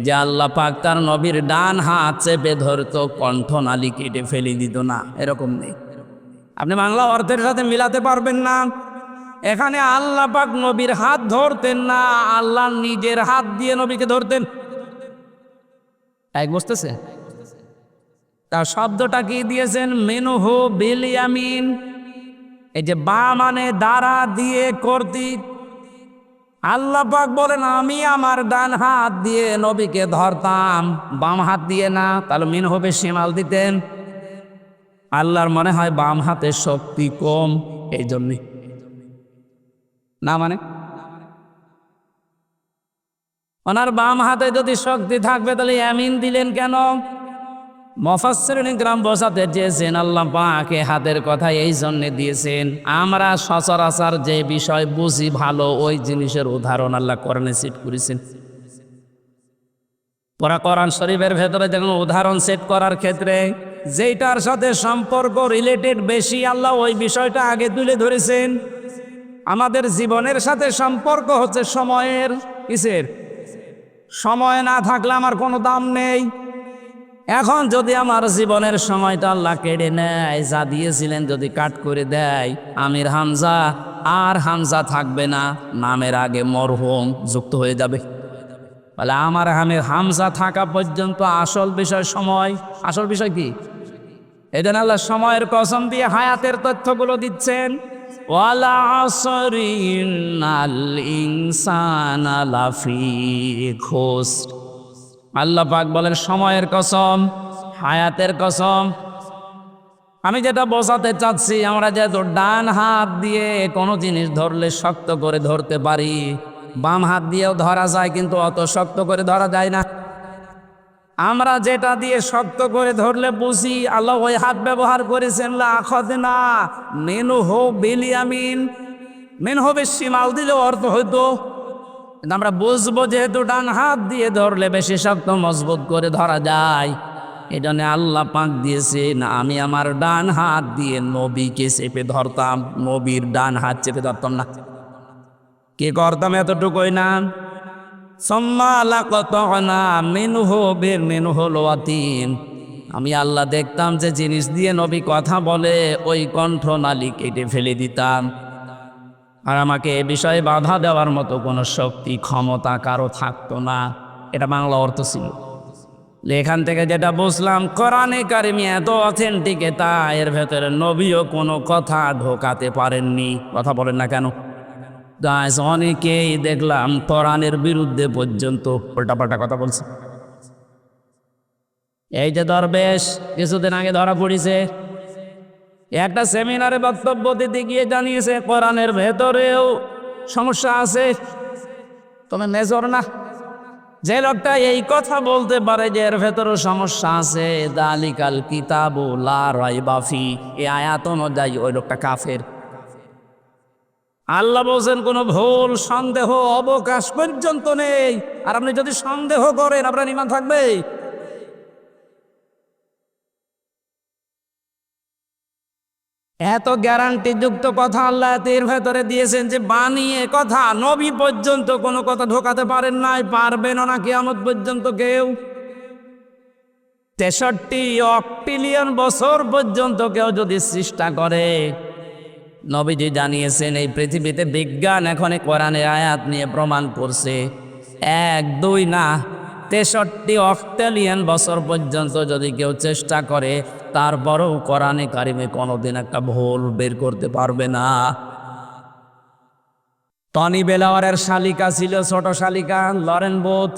যে আল্লাহ পাক তার নবীর ডান হাত চেপে ধরতো, কণ্ঠনালী কেটে ফেলে দিত না, এরকম নেই। আপনি বাংলা অর্থের সাথে মিলাতে পারবেন না। এখানে আল্লাহ পাক নবীর হাত ধরতেন না, আল্লাহ নিজের হাত দিয়ে নবীকে ধরতেন। এক বুঝতেছে? তার শব্দটা কি দিয়েছেন? মিনহু বিল ইয়ামিন। এই যে বা মানে দ্বারা দিয়ে কর্তৃক। আল্লাহ পাক বলেন আমি আমার ডান হাত দিয়ে নবীকে ধরতাম, বাম হাত দিয়ে না, তাহলে মিন হবে শিমাল দিতেন। আল্লাহর মনে হয় বাম হাতে শক্তি কম, এই জন্যে না, মানে ওনার বাম হাতে যদি শক্তি থাকবে তাহলে ইয়ামিন দিলেন কেন? মুফাসসিরিন ইকরাম বোঝাতে চেয়েছেন আল্লাহ পাক হাতের কথা এই জন্যে দিয়েছেন, আমরা সচরাচর যে বিষয় বুঝি ভালো ওই জিনিসের উদাহরণ আল্লাহ কোরআনে সেট করেছেন। পুরা কোরআন শরীফের ভেতরে যখন উদাহরণ সেট করার ক্ষেত্রে যেটার সাথে সম্পর্ক রিলেটেড বেশি আল্লাহ ওই বিষয়টা আগে তুলে ধরেছেন। আমাদের জীবনের সাথে সম্পর্ক হচ্ছে সময়ের। কিসের? সময় না থাকলে আমার কোনো দাম নেই। এখন যদি আমার জীবনের সময়টা আল্লাহ কেড়ে নেয়, যা দিয়েছিলেন যদি কাট করে দেয়, আমির হামজা আর হামজা থাকবে না, নামের আগে মরহুম যুক্ত হয়ে যাবে। বলে আমার হামজা থাকা পর্যন্ত আসল বিষয় সময়। আসল বিষয় কি? এজন্য আল্লাহ সময়ের কসম দিয়ে হায়াতের তথ্যগুলো দিচ্ছেন। ওয়ালা আসরি ইন্নাল ইনসানা লাফি খুসর। আল্লাহ পাক বলেন সময়ের কসম, হায়াতের কসম। আমি যেটা বোঝাতে চাচ্ছি, আমরা যেহেতু ডান হাত দিয়ে কোনো জিনিস ধরলে শক্ত করে ধরতে পারি, বাম হাত দিয়েও ধরা যায়, কিন্তু অত শক্ত করে ধরা যায় না। আমরা যেটা দিয়ে শক্ত করে ধরলে বুঝি, আল্লাহ ওই হাত ব্যবহার করেছেন লাখাযনা মিনহু বিল ইয়ামিন। মেন হবে শিমাল দিলেও অর্থ হইতো, কিন্তু আমরা বুঝবো যেহেতু ডান হাত দিয়ে ধরলে বেশি শক্ত মজবুত করে ধরা যায়, এই জন্য আল্লাহ পাক দিয়েছেন আমি আমার ডান হাত দিয়ে নবীকে চেপে ধরতাম, নবীর ডান হাত চেপে ধরতাম না, কি করতাম এতটুকুই না। আমি আল্লাহ দেখতাম যে জিনিস দিয়ে নবী কথা বলে ওই কণ্ঠনালী কেটে ফেলে দিতাম, আর আমাকে এ বিষয়ে বাধা দেওয়ার মতো কোনো শক্তি ক্ষমতা কারো থাকতো না। এটা বাংলা অর্থ ছিল। এখান থেকে যেটা বুঝলাম, কোরআনে কারিমে এত অথেন্টিকেতা, এর ভেতরে নবীও কোনো কথা ঢোকাতে পারেননি। কথা বলেন না কেন? অনেকেই দেখলাম কোরআনের বিরুদ্ধে পর্যন্ত উল্টাপাল্টা কথা বলছে। এই যে দরবেশ কিছুদিন আগে ধরা পড়েছে, একটা সেমিনারে বক্তব্য দিতে গিয়ে জানিয়েছে কোরআনের ভেতরেও সমস্যা আছে, তবে মেজর না। যে লোকটা এই কথা বলতে পারে যে এর ভেতরেও সমস্যা আছে, দালিকাল কিতাবু লা রাইবা ফি, এই আয়াত অনুযায়ী ওই লোকটা কাফের। আল্লাহ বলছেন কোনো ভুল সন্দেহ অবকাশ পর্যন্ত নেই, আর আপনি যদি সন্দেহ করেন আপনার ঈমান থাকবে? এত গ্যারান্টি যুক্ত কথা আল্লাহ এর ভেতরে দিয়েছেন যে বানিয়ে কথা নবী পর্যন্ত কোনো কথা ঢোকাতে পারেন নাই, পারবেন না কিয়ামত পর্যন্ত কেউ। 63 অক্টিলিয়ন বছর পর্যন্ত কেউ যদি চেষ্টা করে, নবীজি জানিয়েছেন এই পৃথিবীতে বিজ্ঞান এখন কোরআনের আয়াত নিয়ে প্রমাণ করছে, 1 2 না 63 অক্টিলিয়ন বছর পর্যন্ত যদি কেউ চেষ্টা করে, তারপরেও কোরআনে কারিমে কোনোদিন একটা ভুল বের করতে পারবে না। টনি বেলাওয়ারের শালিকা ছিল, ছোট শালিকা লরেন বোথ।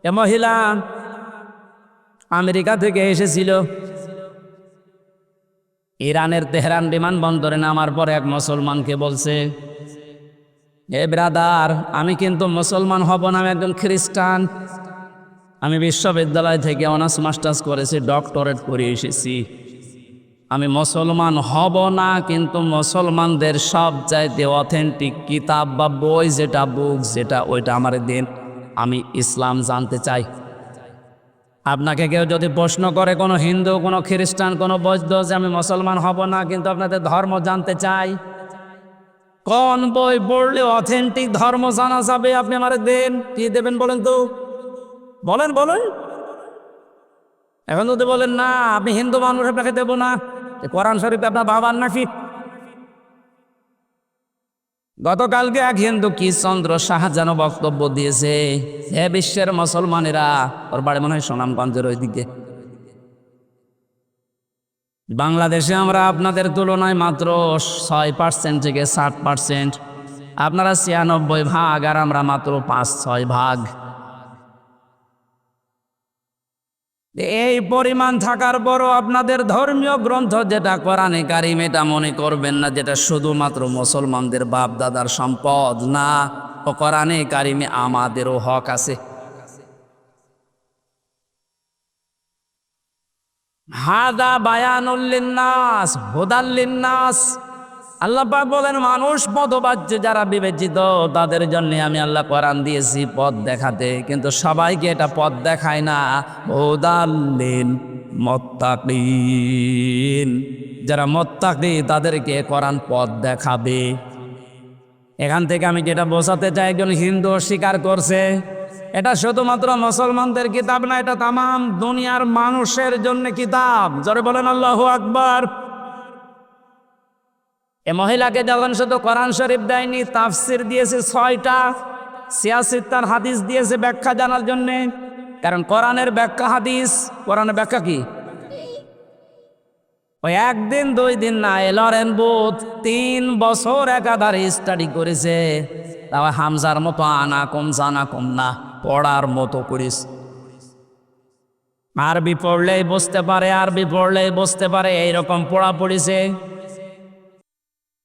এ মহিলা আমেরিকা থেকে এসেছিল। ইরানের তেহরান বিমানবন্দরে নামার পর এক মুসলমানকে বলছে, এ ব্রাদার, আমি কিন্তু মুসলমান হব না, আমি একজন খ্রিস্টান। আমি বিশ্ববিদ্যালয় থেকে অনার্স মাস্টার্স করেছি, ডক্টরেট করে এসেছি। আমি মুসলমান হব না, কিন্তু মুসলমানদের সবচাইতে অথেন্টিক কিতাব বা বই যেটা, বুক যেটা, ওইটা আমার দিন, আমি ইসলাম জানতে চাই। আপনাকে কেউ যদি প্রশ্ন করে, কোনো হিন্দু, কোনো খ্রিস্টান, কোনো বৌদ্ধ, যে আমি মুসলমান হব না কিন্তু আপনাদের ধর্ম জানতে চাই, কোন বই পড়লে অথেন্টিক ধর্ম জানা যাবে, আপনি আমার দেন। কি দেবেন বলেন তো? বলেন বলেন। এখন যদি বলেন না আপনি হিন্দু মানুষ, আপনাকে দেবো না, কোরআন শরীফ আপনার বাবার নাকি? গতকালকে এক হিন্দু কৃষ্ণচন্দ্র শাহজাহান বক্তব্য দিয়েছে, হে বিশ্বের মুসলমানেরা, ওর বাড়ি মনে হয় সুনামগঞ্জের ওইদিকে, বাংলাদেশে আমরা আপনাদের তুলনায় মাত্র 6% থেকে 60%, আপনারা 96% আর আমরা মাত্র 5-6%। এই পরিমাণ থাকার পরও আপনাদের ধর্মীয় গ্রন্থ যেটা কোরআনে কারিম, এটা মনে করবেন না যেটা শুধুমাত্র মুসলমানদের বাপ দাদার সম্পদ, না, ও কোরআনে কারিমে আমাদেরও হক আছে। হাদা বায়ানুল লিন্নাস হুদাল লিন্নাস, আল্লাহ পাক বলেন মানুষ পথবাচ্য যারা বিবেচিত তাদের জন্য আমি আল্লাহ কোরআন দিয়েছি পথ দেখাতে, কিন্তু সবাইকে এটা পথ দেখায় না। হুদাল লিল মুত্তাকিন, যারা মুত্তাকি তাদেরকে কোরআন পথ দেখাবে। এখান থেকে আমি যেটা বোঝাতে চাই, একজন হিন্দু স্বীকার করছে এটা শুধুমাত্র মুসলমানদের কিতাব না, এটা তামাম দুনিয়ার মানুষের জন্য কিতাব। জোরে বলেন আল্লাহু আকবার। এ মহিলাকে যখন শুধু কোরআন শরীফ দেয়নি, তাফসির দিয়েছে 6টা, 86 হাদিস দিয়েছে ব্যাখ্যা জানার জন্যে। কারণ কোরআনের ব্যাখ্যা হাদিস, কোরআনের ব্যাখ্যা কি? ওই 1 দিন 2 দিন না, লরেন বুথ 3 বছর একাধারে স্টাডি করেছে। তাও হামজার মতো আনা কম জানা কম না, পড়ার মতো করিস। আরবি পড়লেই বুঝতে পারে, আরবি পড়লেই বুঝতে পারে, এইরকম পড়া পড়েছে।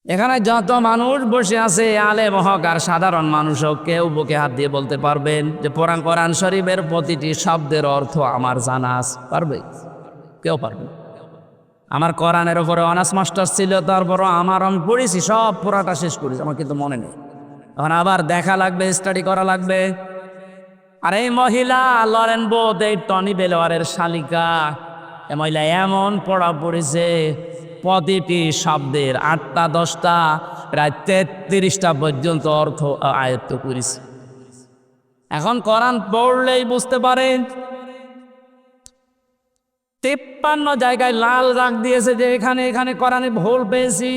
এখানে যত মানুষ বসে আছে, আলেম হক আর সাধারণ মানুষ হোক, কেউ বুকে হাত দিয়ে বলতে পারবেন যে কোরআন শরীফের প্রতিটি শব্দের অর্থ আমার জানা আছে? পারবে? কেউ পারবে? আমার কোরআনের ওপরে অনার্স মাস্টার্স ছিল, তারপরও আমি পড়েছি, সব পুরাটা শেষ করেছি, আমার কিন্তু মনে নেই। এখন আবার দেখা লাগবে, স্টাডি করা লাগবে। আর এই মহিলা লরেন বোধ, এই টনি বেলোয়ারের শালিকা, এ মহিলা এমন পড়া পড়েছে, প্রতিটি শব্দের 8টা 10টা প্রায় 33টা পর্যন্ত অর্থ আয়ত্ত করেছে। এখন কোরআন পড়লেই বুঝতে পারে। 53 জায়গায় লাল দাগ দিয়েছে যে এখানে এখানে কোরআনে ভুল পেয়েছি।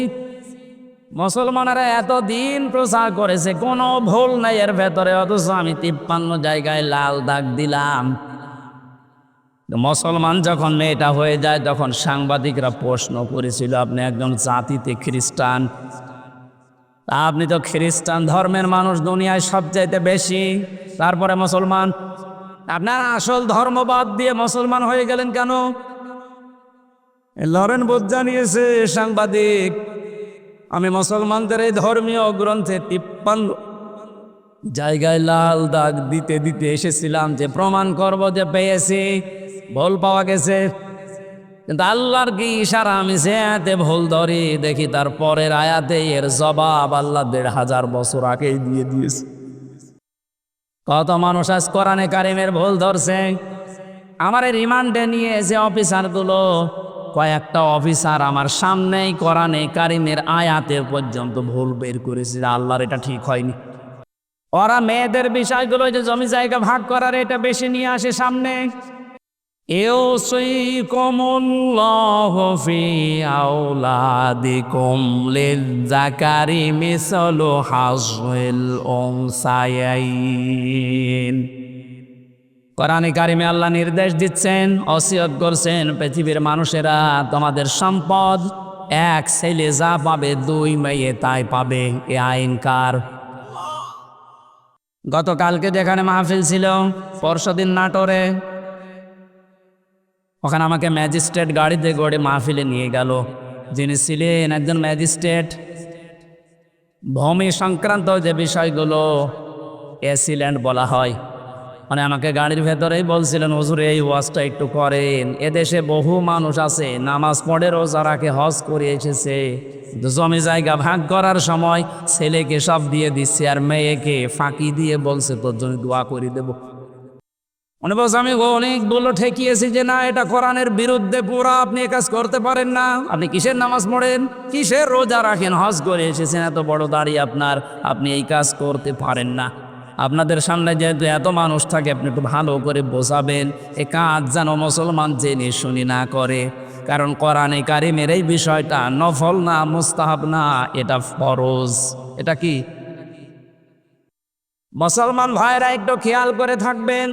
মুসলমানেরা এতদিন প্রচার করেছে, কোনো ভুল নাই এর ভেতরে, অথচ আমি 53 জায়গায় লাল দাগ দিলাম। মুসলমান যখন মেয়েটা হয়ে যায়, তখন সাংবাদিকরা প্রশ্ন করেছিল, আপনি একজন জাতিতে খ্রিস্টান, আপনি তো খ্রিস্টান ধর্মের মানুষ দুনিয়ায় সবচাইতে বেশি, তারপরে মুসলমান, আপনার আসল ধর্ম বাদ দিয়ে মুসলমান হয়ে গেলেন কেন? লরেন বোধ জানিয়েছে, সাংবাদিক, আমি মুসলমানদের এই ধর্মীয় গ্রন্থে 53 জায়গায় লাল দাগ দিতে দিতে এসেছিলাম যে প্রমাণ করব যে পেয়েছি, ভুল পাওয়া গেছে। কিন্তু আল্লাহর কি ইশারা, আমি সে আয়াতে ভুল ধরি, দেখি তার পরের আয়াতে এর জবাব আল্লাহ 1500 বছর আগেই দিয়ে দিয়েছে। কত মানুষ আজ কোরআনে কারিমের ভুল ধরছে। আমার রিমান্ডে নিয়ে যে অফিসারগুলো, কয়েকটা অফিসার আমার সামনেই কোরআনে কারিমের আয়াতের পর্যন্ত ভুল বের করেছে, আল্লাহর এটা ঠিক হয়নি। ওরা মেয়েদের বিষয়গুলো, যে জমি জায়গা ভাগ করার, এটা বেশি নিয়ে আসে সামনে। ইউসিকুমুল্লাহু ফি আওলাদিকুম লিয-যাকারি মিসলু হায্জিল উনসায়াইন। কোরআনে কারিমে আল্লাহ নির্দেশ দিচ্ছেন, ওসিয়ত করছেন, পৃথিবীর মানুষেরা তোমাদের সম্পদ এক ছেলে যা পাবে 2 মেয়ে তাই পাবে। এ আইন কার? গতকালকে যেখানে মাহফিল ছিল, পরশুদিন নাটোরে, ওখানে আমাকে ম্যাজিস্ট্রেট গাড়িতে করে মাহফিলে নিয়ে গেল। যিনি ছিলেন একজন ম্যাজিস্ট্রেট, ভূমি সংক্রান্ত যে বিষয়গুলো এসিল্যান্ড বলা হয়, মানে আমাকে গাড়ির ভেতরেই বলছিলেন, হুজুর এই ওয়াজটা একটু করেন, এদেশে বহু মানুষ আছে নামাজ পড়ে রোজা রাখে, হজ করে এসেছে, কিন্তু জমি জায়গা ভাগ করার সময় ছেলেকে সব দিয়ে দিচ্ছে আর মেয়েকে ফাঁকি দিয়ে বলছে তোর জন্য দোয়া করে দেবো। মনে বলছে আমি অনেকগুলো ঠেকিয়েছি যে না, এটা কোরআনের বিরুদ্ধে পুরা, আপনি এ কাজ করতে পারেন না। আপনি কিসের নামাজ পড়েন, কিসের রোজা রাখেন, হজ করে এসেছেন, এত বড় দাড়ি আপনার, আপনি এই কাজ করতে পারেন না। আপনাদের সামনে যেহেতু এত মানুষ থাকে, আপনি একটু ভালো করে বোঝাবেন, এ কাজ যেন মুসলমান জেনে শুনি না করে। কারণ কোরআনে কারিমের এই বিষয়টা নফল না, মুস্তাহাব না, এটা ফরজ। এটা কি মুসলমান ভাইরা একটু খেয়াল করে থাকবেন।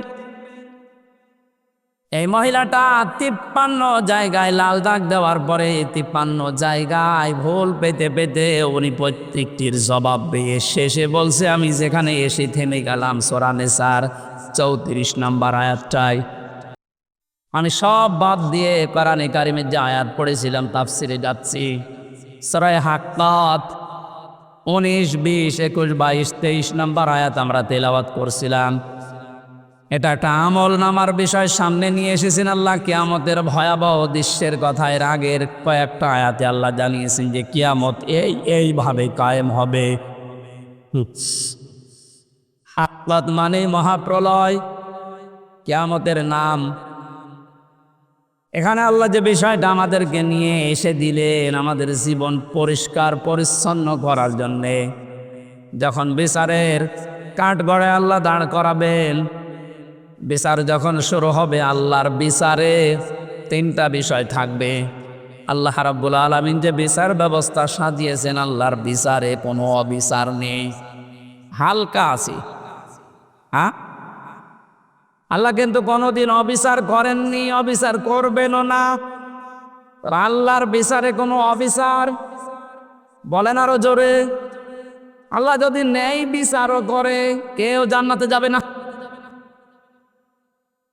এই মহিলাটা 53 জায়গায় লাল দাগ দেওয়ার পরে 53 জায়গায় ভুল পেতে পেতে উনি প্রত্যেকটির জবাব পেয়ে শেষে বলছে, আমি যেখানে এসে থেমে গেলাম সূরা নিসার 34 নম্বর আয়াতটায়। আমি সব বাদ দিয়ে কোরআনে কারিমের যে আয়াত পড়েছিলাম তাফসিরে যাচ্ছি। সূরা হাক্কাত 19, 20, 21, 22, 23 নম্বর আয়াত আমরা তেলাওয়াত করছিলাম। এটা একটা আমল নামার বিষয় সামনে নিয়ে এসেছেন আল্লাহ। কিয়ামতের ভয়াবহ দৃশ্যের কথা এর আগের কয়েকটা আয়াতে আল্লাহ জানিয়েছেন যে কিয়ামত এইভাবে কায়েম হবে। হাক্কাত মানে মহাপ্রলয়, কিয়ামতের নাম। এখানে আল্লাহ যে বিষয়টা আমাদেরকে নিয়ে এসে দিলেন আমাদের জীবন পরিষ্কার পরিচ্ছন্ন করার জন্যে, যখন বিচারের কাঠগড়ে আল্লাহ দাঁড় করাবেন, বিচার যখন শুরু হবে, আল্লাহর বিচারে 3টা বিষয় থাকবে। আল্লাহ রাব্বুল আলামিন যে বিচার ব্যবস্থা সাজিয়েছেন, আল্লাহর বিচারে কোনো অবিচার নেই, হালকা আছে। হ্যাঁ, আল্লাহ কিন্তু কোনোদিন অবিচার করেননি, অবিচার করবেনও না। আল্লাহর বিচারে কোনো অবিচার, বলেন আরো জোরে, আল্লাহ যদি ন্যায় বিচারও করে কেউ জান্নাতে যাবে না।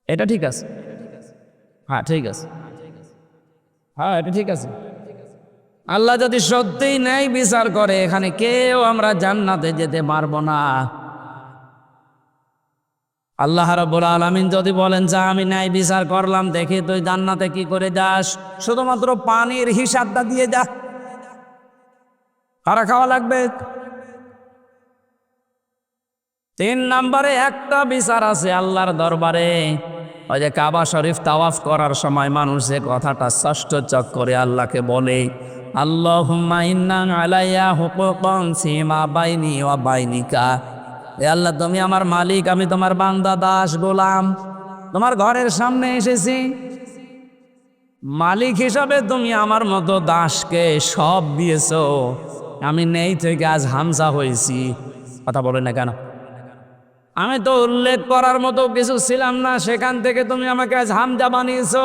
এটা ঠিক আছে? হ্যাঁ ঠিক আছে, হ্যাঁ এটা ঠিক আছে। আল্লাহ যদি সত্যিই ন্যায় বিচার করে, এখানে কেউ আমরা জান্নাতে যেতে পারবো না। আল্লাহ রাব্বুল আলামিন যদি বলেন যা আমি ন্যায় বিচার করলাম, দেখি তুই জান্নাতে কি করে যাস, শুধুমাত্র পানির হিসাবটা দিয়ে যা, কারা খাওয়া লাগবে। 3 নম্বরে একটা বিচার আছে আল্লাহর দরবারে। ওই যে কাবা শরীফ তাওয়াফ করার সময় মানুষ যে কথাটা ষষ্ঠ চক্করে আল্লাহকে বলে, আল্লাহুম্মা ইন্না আলাইয়া হুকুকান সীমা বাইনি ওয়া বাইনিকা, এ আল্লাহ তুমি আমার মালিক, আমি তোমার বান্দা দাস গোলাম, তোমার ঘরের সামনে এসেছি, মালিক হিসাবে তুমি আমার মতো দাসকে সব দিয়েছো, আমি নেই থেকে আজ হামজা হয়েছি। কথা বলে না কেন? আমি তো উল্লেখ করার মতো কিছু ছিলাম না, সেখান থেকে তুমি আমাকে আজ হামজা বানিয়েছো,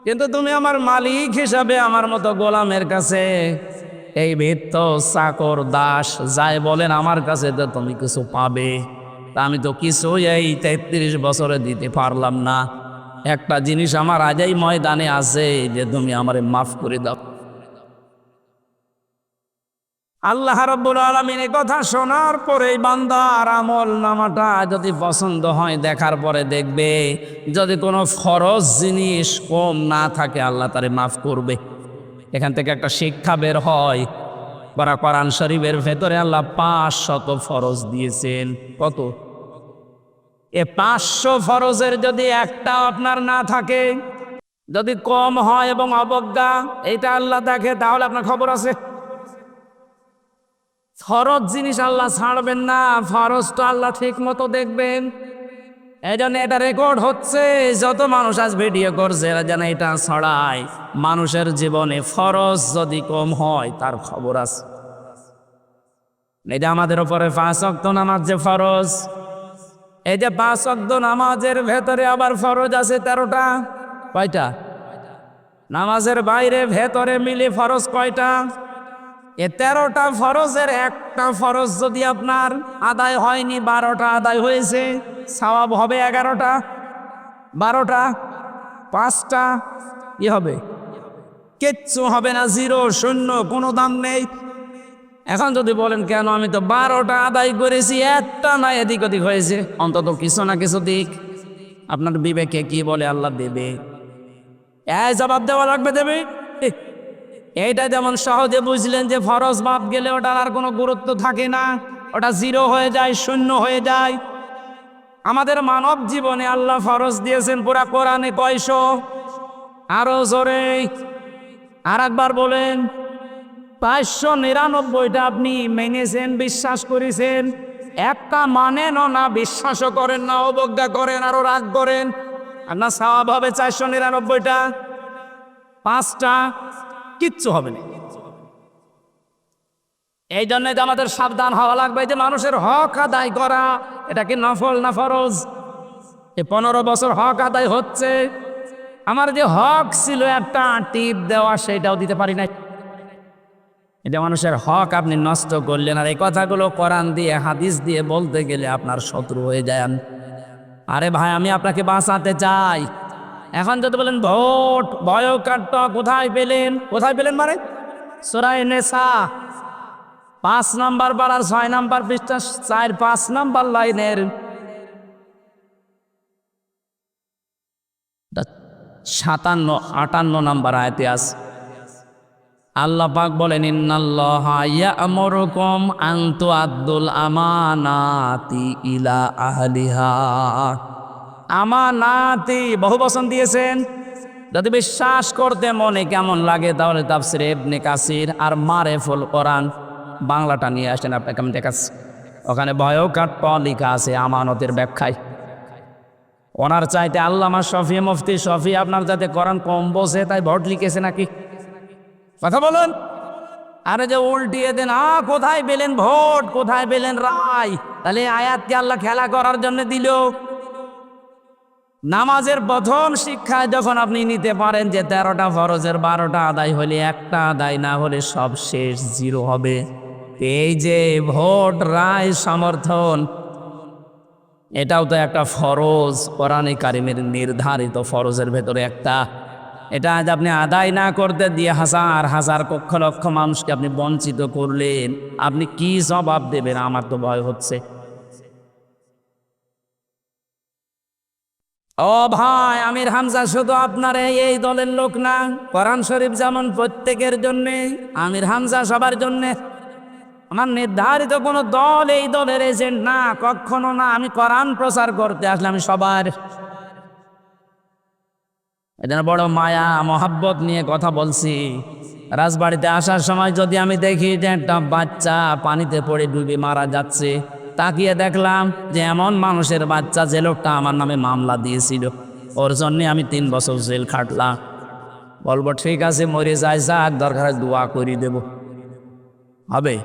কিন্তু তুমি আমার মালিক হিসাবে আমার মতো গোলামের কাছে এই ভৃত্য চাকর দাস যাই বলেন আমার কাছে তো তুমি কিছু পাবে, তা আমি তো কিছু এই 33 বছরে দিতে পারলাম না। একটা জিনিস আমার আজই ময়দানে আছে যে তুমি আমারে মাফ করে দাও। আল্লাহ রাব্বুল আলামিন এই কথা শোনার পরে বান্দার আমল নামাটা যদি পছন্দ হয়, দেখার পরে দেখবে যদি কোনো ফরজ জিনিস কম না থাকে আল্লাহ তারে মাফ করবে। এখান থেকে একটা শিক্ষা বের হয়, কোরআন শরীফের ভেতরে আল্লাহ 500 ফরজ দিয়েছেন। কত? এ 500 ফরজের যদি একটা আপনার না থাকে, যদি কম হয় এবং অবজ্ঞা এটা আল্লাহ দেখে, তাহলে আপনার খবর আছে। ফরজ জিনিস আল্লাহ ছাড়বেন না, ফরজটা আল্লাহ ঠিক মতো দেখবেন। এই জন্য এটা রেকর্ড হচ্ছে, যত মানুষ আজ ভিডিও করছে এরা যেন এটা ছড়ায়, মানুষের জীবনে ফরজ যদি কম হয় তার খবর আছে। এই যে আমাদের উপরে 5 ওয়াক্ত নামাজ যে ফরজ, এই যে 5 ওয়াক্ত নামাজের ভেতরে আবার ফরজ আছে 13টা। কয়টা? নামাজের বাইরে ভেতরে মিলে ফরজ কয়টা? এ 13টা ফরজের একটা ফরজ যদি আপনার আদায় হয়নি, 12টা আদায় হয়েছে, সওয়াব হবে 11টা। 12টা 5টা কি হবে? কিচ্ছু হবে না, জিরো, শূন্য, কোনো দাম নেই। এখন যদি বলেন কেন, আমি তো 12টা আদায় করেছি, একটা না এদিক ওদিক হয়েছে, অন্তত কিছু না কিছু দিক। আপনার বিবেকে কি বলে আল্লাহ দেবে, এই জবাব দেওয়া লাগবে, দেবে। এইটা যেমন সহজে বুঝলেন যে ফরজ বাদ গেলে ওটার আর কোনো গুরুত্ব থাকে না, ওটা জিরো হয়ে যায়, শূন্য হয়ে যায়। আমাদের মানব জীবনে আল্লাহ ফরজ দিয়েছেন পুরা কোরআনে 500। আরো জোরে আর একবার বলেন। 599টা আপনি মেনেছেন, বিশ্বাস করেছেন, একটা মানেন না, বিশ্বাসও করেন না, অবজ্ঞা করেন, আরো রাগ করেন, আর না সওয়াব হবে 499টা। 5টা কিচ্ছু হবে না। এই জন্য আমাদের সাবধান হওয়া লাগবে যে মানুষের হক আদায় করা এটা কি নফল না ফরজ? এই 15 বছর হক আদায় হচ্ছে, আমার যে হক ছিল একটা টিপ দেওয়া সেটাও দিতে পারি নাই। এটা মানুষের হক আপনি নষ্ট করলেন। আর এই কথাগুলো কোরআন দিয়ে হাদিস দিয়ে বলতে গেলে আপনার শত্রু হয়ে যায়। আরে ভাই, আমি আপনাকে বাঁচাতে চাই। এখন যদি বলেন ভোট বয়কাট্য কোথায় পেলেন, কোথায় পেলেন মানে সূরা নিসা 5 নম্বর পারার 6 নম্বর পৃষ্ঠা 4-5 নম্বর লাইনের 57-58 নম্বর আয়াতে আছে। আল্লাহ পাক বলেন, ইন্নাল্লাহা ইয়া'মুরুকুম আন তুআদ্দুল আমানাতি ইলা আহলিহা। আমানাতি বহু বচন দিয়েছেন। যদি বিশ্বাস করতে মনে কেমন লাগে তাহলে তাফসীরে ইবনে কাসির আর মারেফুল কোরআন বাংলাটা নিয়ে আসেন, আপনাকে আমি দেখাচ্ছি। ওখানে বয়কাট্য লেখা আছে আমানতের ব্যাখ্যায়। ওনার চাইতে আল্লামা শফি, মুফতি শফি আপনার যাতে কোরআন কম বোঝে তাই ভোট লিখেছে নাকি? কথা বলুন। আরে যে উল্টিয়ে দেন, কোথায় পেলেন ভোট, কোথায় পেলেন রায়? তাহলে আয়াতকে আল্লাহ খেলা করার জন্য দিল। নামাজের প্রথম শিক্ষায় যখন আপনি নিতে পারেন যে 13টা ফরজের 12টা আদায় হলে, একটা আদায় না হলে সব শেষ, জিরো হবে। এই যে ভোট, রায়, সমর্থন, এটাও তো একটা ফরজ, কোরআনে কারিমের নির্ধারিত ফরজের ভেতরে একটা। এটা আজ আপনি আদায় না করতে দিয়ে হাজার হাজার লক্ষ লক্ষ মানুষকে আপনি বঞ্চিত করলেন, আপনি কি জবাব দেবেন? আমার তো ভয় হচ্ছে। ও ভাই, আমির হামজা শুধু আপনার এই দলের লোক না, কোরআন শরীফ যেমন প্রত্যেকের জন্যে, আমির হামজা সবার জন্যে। আমার নির্ধারিত কোনো দল এই দলের এজেন্ট না, কখনো না। আমি কোরআন প্রচার করতে আসলে আমি সবার, এজন্য বড় মায়া মহাব্বত নিয়ে কথা বলছি। রাজবাড়িতে আসার সময় যদি আমি দেখি যে একটা বাচ্চা পানিতে পড়ে ডুবে মারা যাচ্ছে, তাকিয়ে দেখলাম যে এমন মানুষের বাচ্চা যে লোকটা আমার নামে মামলা দিয়েছিল, ওর জন্যে আমি 3 বছর জেল খাটলাম, বলবো ঠিক আছে মরে যায়, যাক, দরকার দোয়া করে দেব, হবে?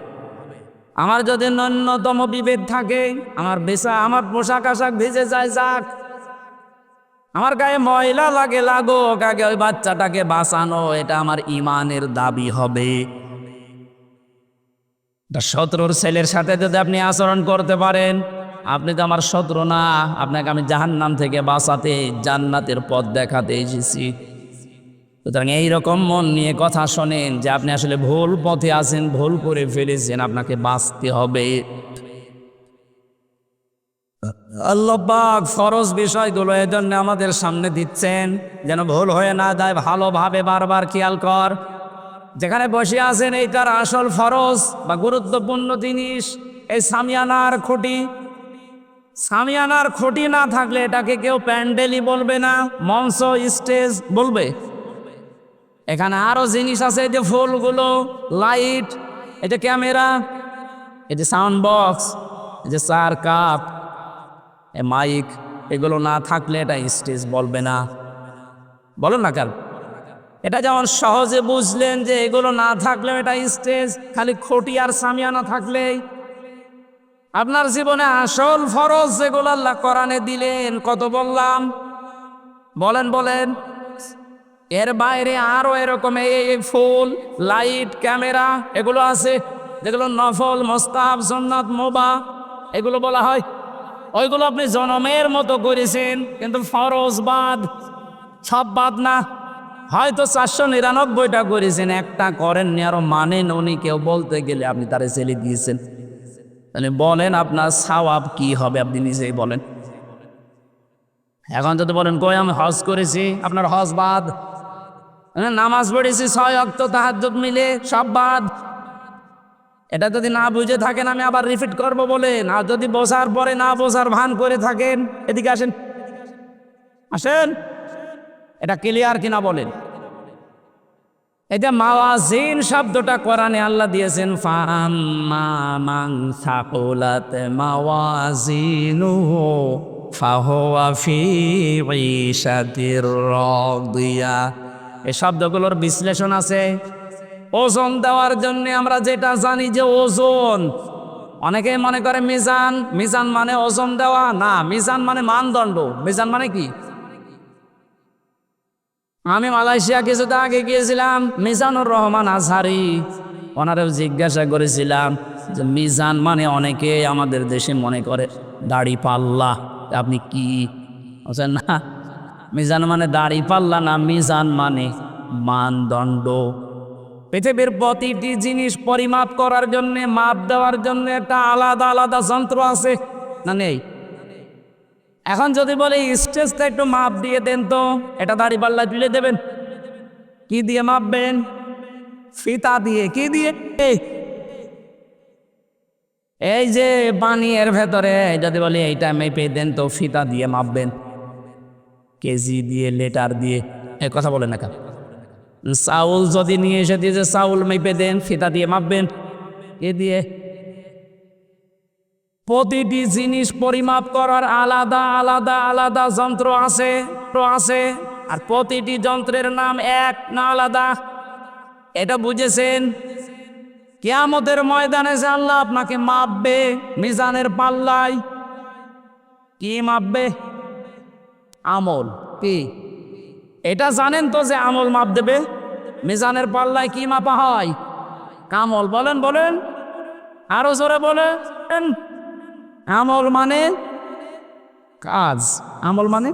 আমার যদি ন্যূনতম বিভেদ থাকে, আমার পোশাক আশাক ভিজে যায়, যাক, আমার গায়ে ময়লা লাগে, লাগুক, আগে ওই বাচ্চাটাকে বাঁচানো, এটা আমার ইমানের দাবি হবে। শত্রুর ছেলের সাথে যদি আপনি আচরণ করতে পারেন, আপনি তো আমার শত্রু না, আপনাকে আমি জাহান্নাম থেকে বাঁচাতে, জান্নাতের পথ দেখাতে এসেছি। সুতরাং এইরকম মন নিয়ে কথা শোনেন যে আপনি আসলে ভুল পথে আছেন, ভুল করে ফেলেছেন, আপনাকে বাঁচতে হবে। আল্লাহ পাক ফরজ বিষয়গুলো এজন্য আমাদের সামনে দিচ্ছেন যেন ভুল হয়ে না যায়। ভালোভাবে বারবার খেয়াল কর, যেখানে বসে আছেন এইটার আসল ফরজ বা গুরুত্বপূর্ণ জিনিস এই সামিয়ানার খুঁটি। সামিয়ানার খুঁটি না থাকলে এটাকে কেউ প্যান্ডেলই বলবে না, মঞ্চ, স্টেজ বলবে। এখানে আরো জিনিস আছে, এই যে ফুলগুলো, লাইট, এই যে ক্যামেরা, এই যে সাউন্ড বক্স, এই যে চার কাপ, মাইক, এগুলো না থাকলে এটা স্টেজ বলবে না। বলেন না কেন? এটা যেমন সহজে বুঝলেন যে এগুলো না থাকলেও এটা স্টেজ, খালি খুঁটি আর সামিয়ানা থাকলেই। আপনার জীবনে আসল ফরজ যেগুলো আল্লাহ কোরআনে দিলেন, কত বললাম, বলেন। এর বাইরে আরো এরকম এই ফুল, লাইট, ক্যামেরা, এগুলো আছে যেগুলো নফল, মুস্তাহাব, সুন্নাত, মুবাহ, এগুলো বলা হয়। ওইগুলো আপনি জনমের মতো করেছেন, কিন্তু ফরজ বাদ, সব বাদ না। হয়তো 499টা করেছেন, একটা করেননি, আরো মানেন উনি, কেউ বলতে গেলে আপনি তারে ছেলে দিয়েছেন। তাহলে বলেন আপনার সওয়াব কি হবে, আপনি নিজেই বলেন। এখন যদি বলেন কই আমি হজ করেছি, আপনার হজ বাদ। নামাজ পড়েছি 6 ওয়াক্ত তাহাজ্জুদ মিলে, সব বাদ। এটা যদি না বুঝে থাকেন, আমি আবার রিপিট করব বলেন। আর যদি বোঝার পরে না বোঝার ভান করে থাকেন, এদিকে আসেন, এটা ক্লিয়ার কিনা বলেন। এই যে মাওয়াজিন শব্দটা কোরআনে আল্লাহ দিয়েছেন, ফাম্মা মান সাকুলাত মাওয়াজিনুহু ফাহুয়া ফি ঈশাতির রাদিয়া। এই শব্দগুলোর বিশ্লেষণ আছে। ওজন দেওয়ার জন্য আমরা যেটা জানি যে ওজন, অনেকে মনে করে মিজান, মিজান মানে ওজন দেওয়া না, মিজান মানে মানদণ্ড। মিজান মানে কি? আমি মালয়েশিয়া কিছুদিন আগে গিয়েছিলাম, মিজানুর রহমান আজহারি, ওনারেও জিজ্ঞাসা করেছিলাম যে মিজান মানে, অনেকে আমাদের দেশে মনে করে দাড়ি পাল্লা, আপনি কি বলছেন? না, মিজান মানে দাড়ি পাল্লা না, মিজান মানে মানদণ্ড। পৃথিবীর প্রতিটি জিনিস পরিমাপ করার জন্য, মাপ দেওয়ার জন্য একটা আলাদা আলাদা যন্ত্র আছে না, নেই? এখন যদি বলে স্টেজটা একটু মাপ দিয়ে দেন তো, এটা দাড়ি পাল্লা তুলে দেবেন, কি দিয়ে মাপবেন? ফিতা দিয়ে। কি দিয়ে? এই যে পানির ভেতরে যদি বলি এইটা মেপে দেন তো, ফিতা দিয়ে মাপবেন, কেজি দিয়ে, লিটার দিয়ে, এই কথা বলেন না কেন? চাউল যদি নিয়ে এসে দিয়ে যে চাউল মেপে দেন, ফিতা দিয়ে মাপবেন, এ দিয়ে। প্রতিটি জিনিস পরিমাপ করার আলাদা আলাদা আলাদা যন্ত্র আছে, আর প্রতিটি যন্ত্রের নাম এক না আলাদা, এটা বুঝেছেন? কিয়ামতের ময়দানে যে আল্লাহ আপনাকে মাপবে মিজানের পাল্লায়, কি মাপবে? আমল। কি এটা জানেন তো যে আমল মাপ দেবে? মিজানের পাল্লায় কি মাপা হয়? আমল। বলেন, আরো জোরে বলেন। আমল মানে কাজ, আমল মানে।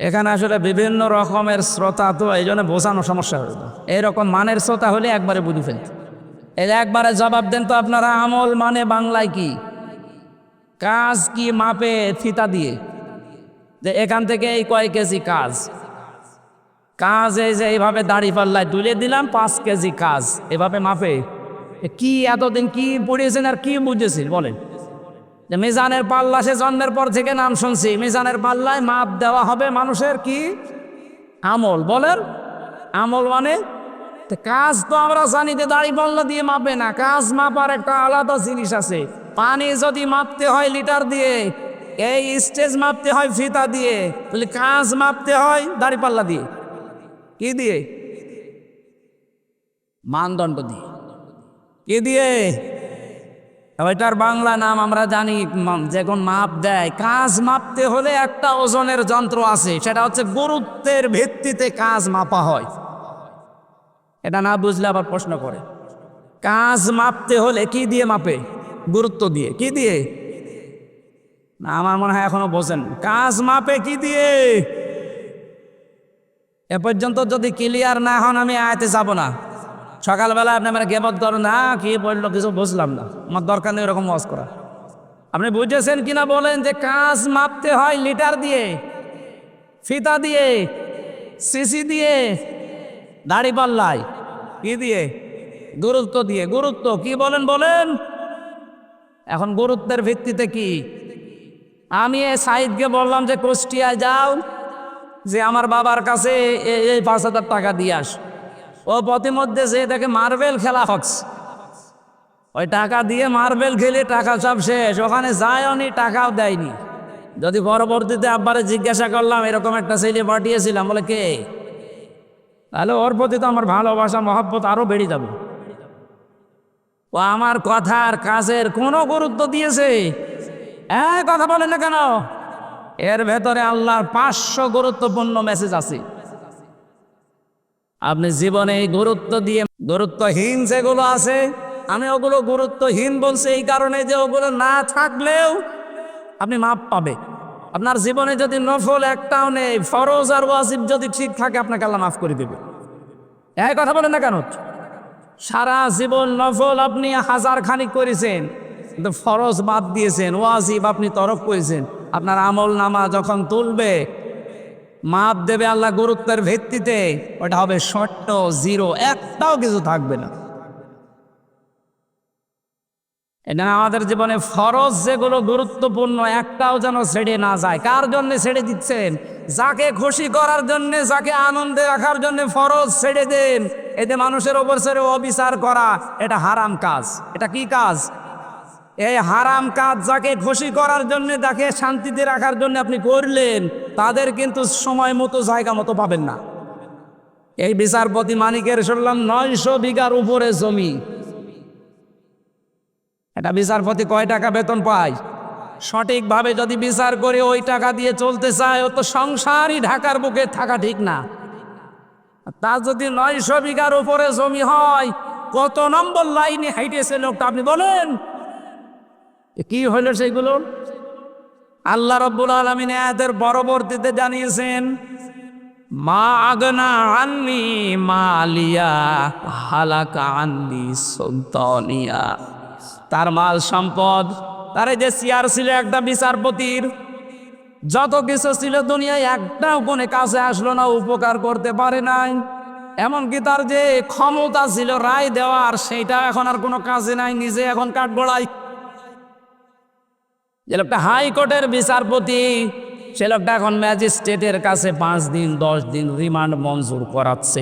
এখানে আসলে বিভিন্ন রকমের শ্রোতা, তো এই জন্য বোঝানো সমস্যা হয়ে যায়। এইরকম মানের শ্রোতা হলে একবারে বুঝে ফেলত। এই একবারে জবাব দেন তো আপনারা, আমল মানে বাংলায় কি? কাজ কি মাপে ফিতা দিয়ে? যে এখান থেকে এই কয় কেজি কাজ, কাজ এই যে এইভাবে দাড়ি পাল্লায় তুলে দিলাম 5 কেজি কাজ, এভাবে মাপে। কি এতদিন কি পড়িয়েছেন আর কি বুঝেছেন বলেন? যে মিজানের পাল্লা সে জন্মের পর থেকে নাম শুনছি, মিজানের পাল্লায় মাপ দেওয়া হবে মানুষের কি আমল। বলেন আমল মানে কাজ তো আমরা জানি যে দাড়ি পাল্লা দিয়ে মাপে না, কাজ মাপার একটা আলাদা জিনিস আছে। পানি যদি মাপতে হয় লিটার দিয়ে, এই স্টেজ মাপতে হয় ফিতা দিয়ে, তাহলে কাজ মাপতে হয় দাড়ি পাল্লা দিয়ে। কি দিয়ে? মানদণ্ড দিয়ে। কি দিয়ে? ওইটার বাংলা নাম আমরা জানি, যখন মাপ দেয়। কাজ মাপতে হলে একটা ওজনের যন্ত্র আছে, সেটা হচ্ছে গুরুত্বের ভিত্তিতে কাজ মাপা হয়। এটা না বুঝলে আবার প্রশ্ন করে। কাজ মাপতে হলে কি দিয়ে মাপে? গুরুত্ব দিয়ে। কি দিয়ে? না, আমার মনে হয় এখনো বোঝেন। কাজ মাপে কি দিয়ে? এ পর্যন্ত যদি ক্লিয়ার না হন আমি আয়াতে যাব না। সকালবেলা আপনি আমার গেবত ধরো না, কি বললো কিছু বুঝলাম না, আমার দরকার নেই এরকম ওয়াজ করা। আপনি বুঝেছেন কিনা বলেন যে কাজ মাপতে হয় লিটার দিয়ে, ফিতা দিয়ে, সিসি দিয়ে, দাড়ি পাল্লায়। কি দিয়ে? গুরুত্ব দিয়ে। গুরুত্ব কি বলেন বলেন? এখন গুরুত্বের ভিত্তিতে কি? আমি এ সাইদকে বললাম যে কুষ্টিয়ায় যাও, যে আমার বাবার কাছে এই 5,000 টাকা দিয়ে আস। ও পথিমধ্যে যে তাকে মার্বেল খেলা হচ্ছে, ওই টাকা দিয়ে মার্বেল খেলে টাকা সব শেষ, ওখানে যায়ও নি, টাকাও দেয়নি। যদি পরবর্তীতে আব্বারে জিজ্ঞাসা করলাম এরকম একটা ছেলে পাঠিয়েছিলাম, বলে কে, তাহলে ওর প্রতি তো আমার ভালোবাসা মহব্বত আরো বেড়ে যাবে। ও আমার কথার কাজের কোনো গুরুত্ব দিয়েছে? কথা বলেন না কেন? এর ভেতরে আল্লাহর 500 গুরুত্বপূর্ণ মেসেজ আছে। আপনি জীবনে গুরুত্ব দিয়ে, গুরুত্বহীন যেগুলো আছে, আমি ওগুলো গুরুত্বহীন বলছি এই কারণে যে ওগুলো না থাকলেও আপনি মাপ পাবে। আপনার জীবনে যদি নফল একটাও নেই, ফরজ আর ওয়াজিব যদি ঠিক থাকে, আপনাকে আল্লাহ মাফ করে দেবে। কথা বলেন না কেন? সারা জীবন নফল আপনি 1000 খানিক করেছেন, কিন্তু ফরজ বাদ দিয়েছেন, ওয়াজিব আপনি তরক করেছেন। আপনার আমল নামা যখন তুলবে, মাপ দেবে আল্লাহ গুরুত্বের ভিত্তিতে, ওটা হবে শর্ট, জিরো, একটাও কিছু থাকবে না। এটা আমাদের জীবনে ফরজ যেগুলো গুরুত্বপূর্ণ, একটাও যেন ছেড়ে না যায়। কার জন্য ছেড়ে দিচ্ছেন? যাকে খুশি করার জন্য, যাকে আনন্দে রাখার জন্য ফরজ ছেড়ে দেন। এতে মানুষের ওপর ছেড়ে অবিচার করা, এটা হারাম কাজ। এটা কি কাজ? এই হারাম কাজ যাকে খুশি করার জন্য, যাকে শান্তিতে রাখার জন্য আপনি করলেন, তাদের কিন্তু সময় মতো জায়গা মতো পাবেন না। এই বিচারপতি মানিকের শুনলাম 900 বিঘার উপরে জমি। এটা বিচারপতি কয় টাকা বেতন পায়? সঠিকভাবে যদি বিচার করে ওই টাকা দিয়ে চলতে চায়, ও তো সংসারই ঢাকার বুকে থাকা ঠিক না। তার যদি 900 বিঘার উপরে জমি হয়, কত নম্বর লাইনে হাইটেছে লোকটা আপনি বলেন? কি হইল সেইগুলো? আল্লাহ রাব্বুল আলামিন আয়াতের পরবর্তীতে জানিয়েছেন, মা আগনা আন্নি মালিয়া হালাকা আন্নি সুলতানিয়া। তার মাল সম্পদ, তার যে চেয়ার ছিল একটা বিচারপতির, যত কিছু ছিল দুনিয়ায়, একটাও কোনো কাছে আসলো না, উপকার করতে পারে নাই। এমনকি তার যে ক্ষমতা ছিল রায় দেওয়ার, সেইটা এখন আর কোনো কাজে নাই, নিজে এখন কাঠগড়ায়। যে লোকটা হাইকোর্টের বিচারপতি, সে লোকটা এখন ম্যাজিস্ট্রেটের কাছে 5 দিন 10 দিন রিমান্ড মঞ্জুর করাচ্ছে।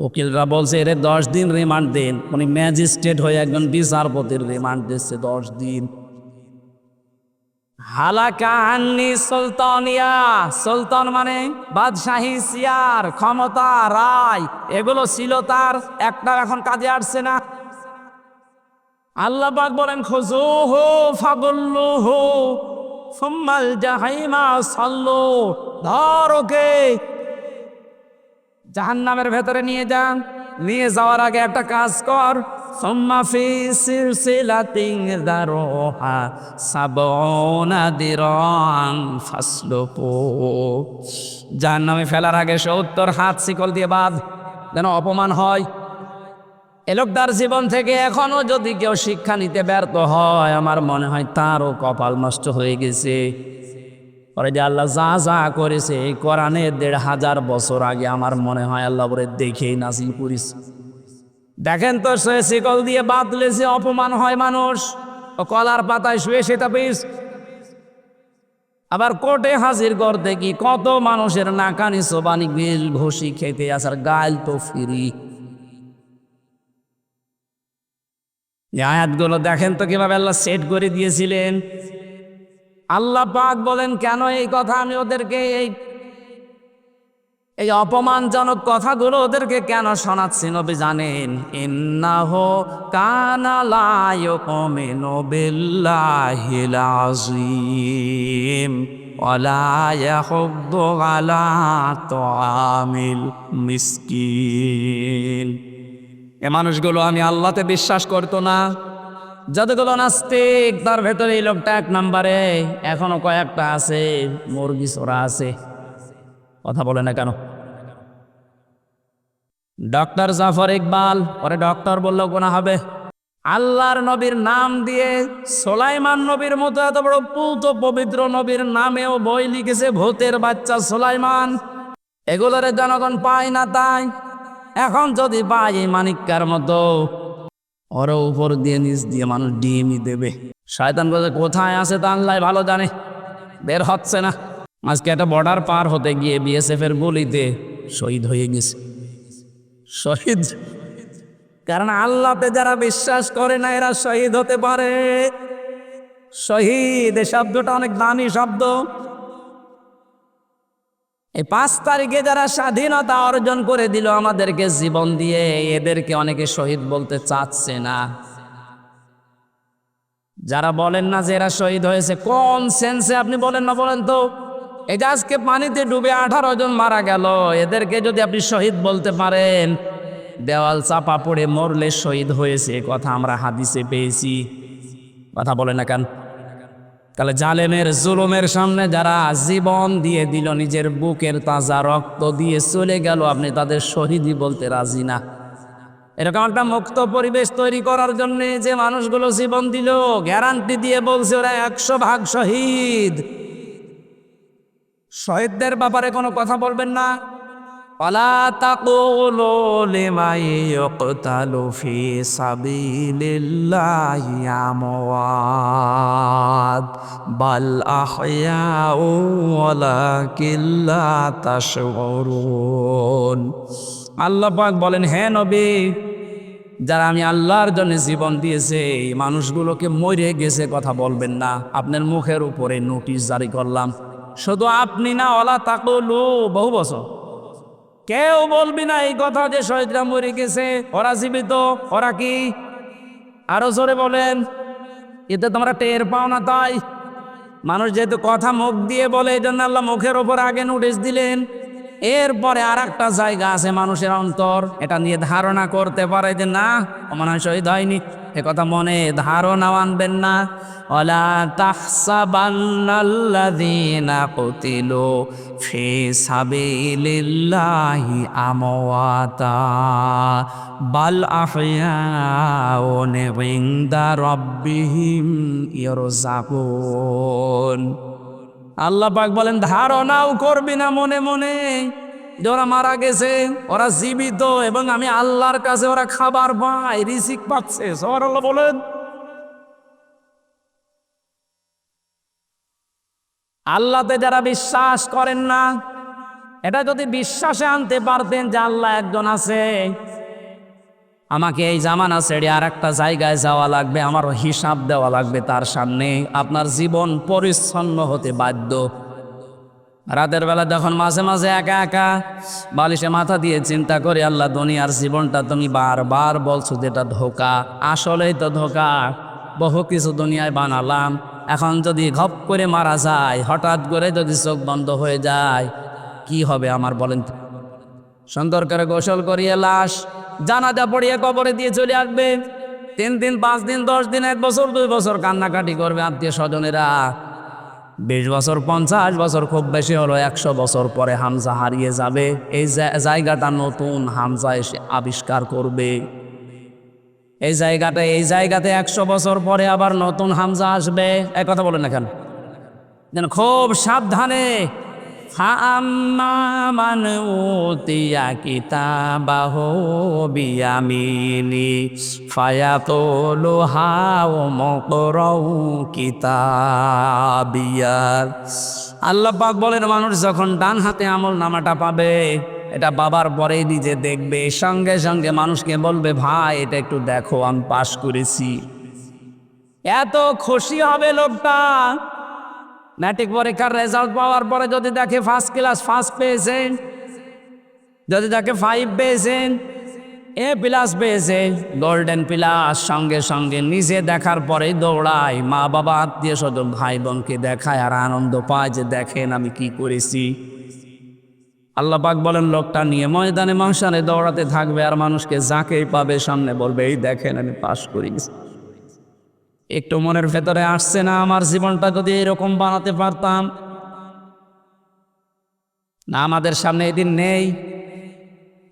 উকিলরা বলছে এর 10 দিন রিমান্ড দেন, উনি ম্যাজিস্ট্রেট হয়ে একজন বিচারপতির রিমান্ড দিচ্ছে 10 দিন। হালাকা আন্নি সুলতানিয়া, সুলতান মানে বাদশাহী, চেয়ার, ক্ষমতা, রায়, এগুলো ছিল তার, একটা এখন কাজে আসছে না। আল্লাহ পাক বলেন, খুযুহু ফাগুল্লুহু সুম্মাল জাহিমা সাল্লু। ধরোকে জাহান্নামের ভেতরে নিয়ে যান, নিয়ে যাওয়ার আগে একটা কাজ কর, সুম্মা ফি সিলসিলাতিন যারুহা সাবউনা দিরান ফাসলুকু। জাহান্নামে ফেলার আগে 70 হাত শিকল দিয়ে বাঁধ, যেন অপমান হয়। এ লোকটার জীবন থেকে এখনো যদি কেউ শিক্ষা নিতে ব্যর্থ হয়, আমার মনে হয় তারও কপাল নষ্ট হয়ে গেছে। পরে যে আল্লাহ যা যা করেছে এই কোরআনে ১,৫০০ বছর আগে আমার মনে হয় আল্লাহ বলে দেখেই নাজিল করিস। দেখেন তো সে শিকল দিয়ে বাঁধলে যে অপমান হয় মানুষ, ও কলার পাতায় শুয়ে সেটা পেয়েছ। আবার কোর্টে হাজির করতে কি কত মানুষের নাকানি সোবানি গিল ঘষি খেতে আসার গাল তো ফিরি। আয়াতগুলো দেখেন তো কিভাবে আল্লাহ সেট করে দিয়েছিলেন। আল্লাহ পাক বলেন কেন এই কথা আমি ওদেরকে এই অপমানজনক কথাগুলো ওদেরকে কেন শোনাচ্ছি নবী জানেন? ইন্নাহু কানা লা ইউমিনু বিল্লাহিল আযীম ওয়ালা ইয়াহুদ্দু আলা তুআমিল মিসকিন। এ মানুষগুলো আমি আল্লাহতে বিশ্বাস করতো না। যতগুলো নাস্তিক তার ভেতরে এই লোকটা ১ নম্বরে। এখনো কয়েকটা আছে মুরগি চোরা আছে। কথা বলে না কেন? ডক্টর জাফর ইকবাল, পরে ডক্টর বললেও গোনা হবে। আল্লাহর নবীর নাম দিয়ে সোলাইমান নবীর মতো এত বড় পুত পবিত্র নবীর নামেও বই লিখেছে ভূতের বাচ্চা সোলাইমান। এগুলোরে জনগণ পায় না। তাই এখন যদি পায় এই মানিক্কার মতো, ওর উপর দিয়ে নিচ দিয়ে মানুষ ডিমই দেবে। শয়তান বলে কোথায় আছে তা আল্লাহ ভালো জানে, বের হচ্ছে না। আজকে একটা বর্ডার পার হতে গিয়ে বিএসএফ এর গুলিতে শহীদ হয়ে গেছে। শহীদ কারণ আল্লাহতে যারা বিশ্বাস করে না এরা শহীদ হতে পারে। শহীদ এই শব্দটা অনেক দামি শব্দ। এই ৫ তারিখে যারা স্বাধীনতা অর্জন করে দিল আমাদেরকে জীবন দিয়ে, এদেরকে অনেকে শহীদ বলতে চাচ্ছে না। যারা বলেন না যে এরা শহীদ হয়েছে, কোন সেন্সে আপনি বলেন না বলেন তো? এই যে আজকে পানিতে ডুবে ১৮ জন মারা গেল, এদেরকে যদি আপনি শহীদ বলতে পারেন, দেওয়াল চাপা পড়ে মরলে শহীদ হয়েছে কথা আমরা হাদিসে পেয়েছি। কথা বলে না কেন? তাহলে জালেমের জুলুমের সামনে যারা জীবন দিয়ে দিল, নিজের বুকের তাজা রক্ত দিয়ে চলে গেল, আপনি তাদের শহীদই বলতে রাজি না। এরকম একটা মুক্ত পরিবেশ তৈরি করার জন্য যে মানুষগুলো জীবন দিল, গ্যারান্টি দিয়ে বলছে ওরা ১০০% শহীদ। শহীদদের ব্যাপারে কোনো কথা বলবেন না। ওয়ালা তাকুলু লিমান ইউকতালু ফি সাবিলিল্লাহি আমওয়াত বাল আহইয়াউ ওয়ালাকিন লা তাশউরুন। আল্লাহ পাক বলেন, হে নবী, যারা আমি আল্লাহর জন্য জীবন দিয়েছে এই মানুষগুলোকে মরে গেছে কথা বলবেন না। আপনার মুখের উপরে নোটিশ জারি করলাম। শুধু আপনি না, ওয়ালা তাকুলু বহু বছর কেউ বলবি না এই কথা যে শহীদরা মরে গেছে, ওরা জীবিত। ওরা কি? আরো জোরে বলেন। এতে তোমরা টের পাও না। তাই মানুষ যেহেতু কথা মুখ দিয়ে বলে, এই জন্য আল্লাহ মুখের ওপর আগে নোটিশ দিলেন। এরপরে আর একটা জায়গা আছে মানুষের অন্তর, এটা নিয়ে ধারণা করতে পারে যে না, মনে হয় শহীদ হয়নি। এ কথা মনে ধারণাও আনবেন না। ওয়ালা তাহসাবান্নাল্লাযীনা কুতিলু ফি সাবিলিল্লাহি আমওয়াতা বাল আহইয়াউন ইনদা রাব্বিহিম ইয়ারযাকুন। আল্লাহ পাক বলেন, ধারণাও করবি না মনে মনে যে ওরা মারা গেছে, ওরা জীবিত এবং আমি আল্লাহর কাছে ওরা খাবার পায়, রিজিক পাচ্ছে। সুবহানাল্লাহ বলেন। আল্লাহতে যারা বিশ্বাস করেন না, এটা যদি বিশ্বাসে আনতে পারতেন যে আল্লাহ একজন আছে, আমাকে এই জামানা ছেড়ে আর একটা জায়গায় যাওয়া লাগবে, আমারও হিসাব দেওয়া লাগবে তার সামনে, আপনার জীবন পরিচ্ছন্ন হতে বাধ্য। রাতের বেলা যখন মাঝে মাঝে একা একা বালিশে মাথা দিয়ে চিন্তা করি, আল্লাহ দুনিয়ার জীবনটা তুমি বারবার বলছো যেটা ধোঁকা, আসলেই তো ধোঁকা। বহু কিছু দুনিয়ায় বানালাম, এখন যদি ঘপ করে মারা যায়, হঠাৎ করে যদি চোখ বন্ধ হয়ে যায়, কি হবে আমার বলেন? সুন্দর করে গোসল করিয়ে লাশ জানাজা পড়িয়ে কবরে দিয়ে চলে আসবে। 3 দিন 5 দিন 10 দিন 1 বছর 2 বছর কান্নাকাটি করবে আত্মীয় স্বজনেরা। 20 বছর 50 বছর খুব বেশি হলো 100 বছর পরে হামজা হারিয়ে যাবে। এই জায়গাটা নতুন হামজা এসে আবিষ্কার করবে। এই জায়গাতে 100 বছর পরে আবার নতুন হামজা আসবে। এক কথা বলেন না কেন? যেন খুব সাবধানে। ফাআম্মা মান উতিয়া কিতাবাহু বিয়ামিনি ফায়াকুলু হাউমু ইকরাউ কিতাবিয়া। আল্লাহ পাক বলেন, মানুষ যখন ডান হাতে আমল নামাটা পাবে, এটা বাবার পরেই নিজে দেখবে, সঙ্গে সঙ্গে মানুষকে বলবে, ভাই এটা একটু দেখো আমি পাশ করেছি। এত খুশি হবে লোকটা। ম্যাট্রিক পরীক্ষার রেজাল্ট পাওয়ার পরে যদি দেখে ফার্স্ট ক্লাস ফার্স্ট পেয়েছেন, যদি দেখে 5 পেয়েছেন, A+ পেয়েছে, গোল্ডেন প্লাস, সঙ্গে সঙ্গে নিজে দেখার পরেই দৌড়ায়, মা বাবা আত্মীয় স্বজন ভাই বোনকে দেখায় আর আনন্দ পায় যে দেখেন আমি কি করেছি। আল্লাহ পাক বলেন, লোকটা নিয়ে ময়দানে মাহশারে দৌড়াতে থাকবে আর মানুষকে যাকেই পাবে সামনে বলবে, এই দেখেন আমি পাশ করেছি। একটু মনের ভেতরে আসছে না, আমার জীবনটা যদি এরকম বানাতে পারতাম? না, আমাদের সামনে এদিন নেই।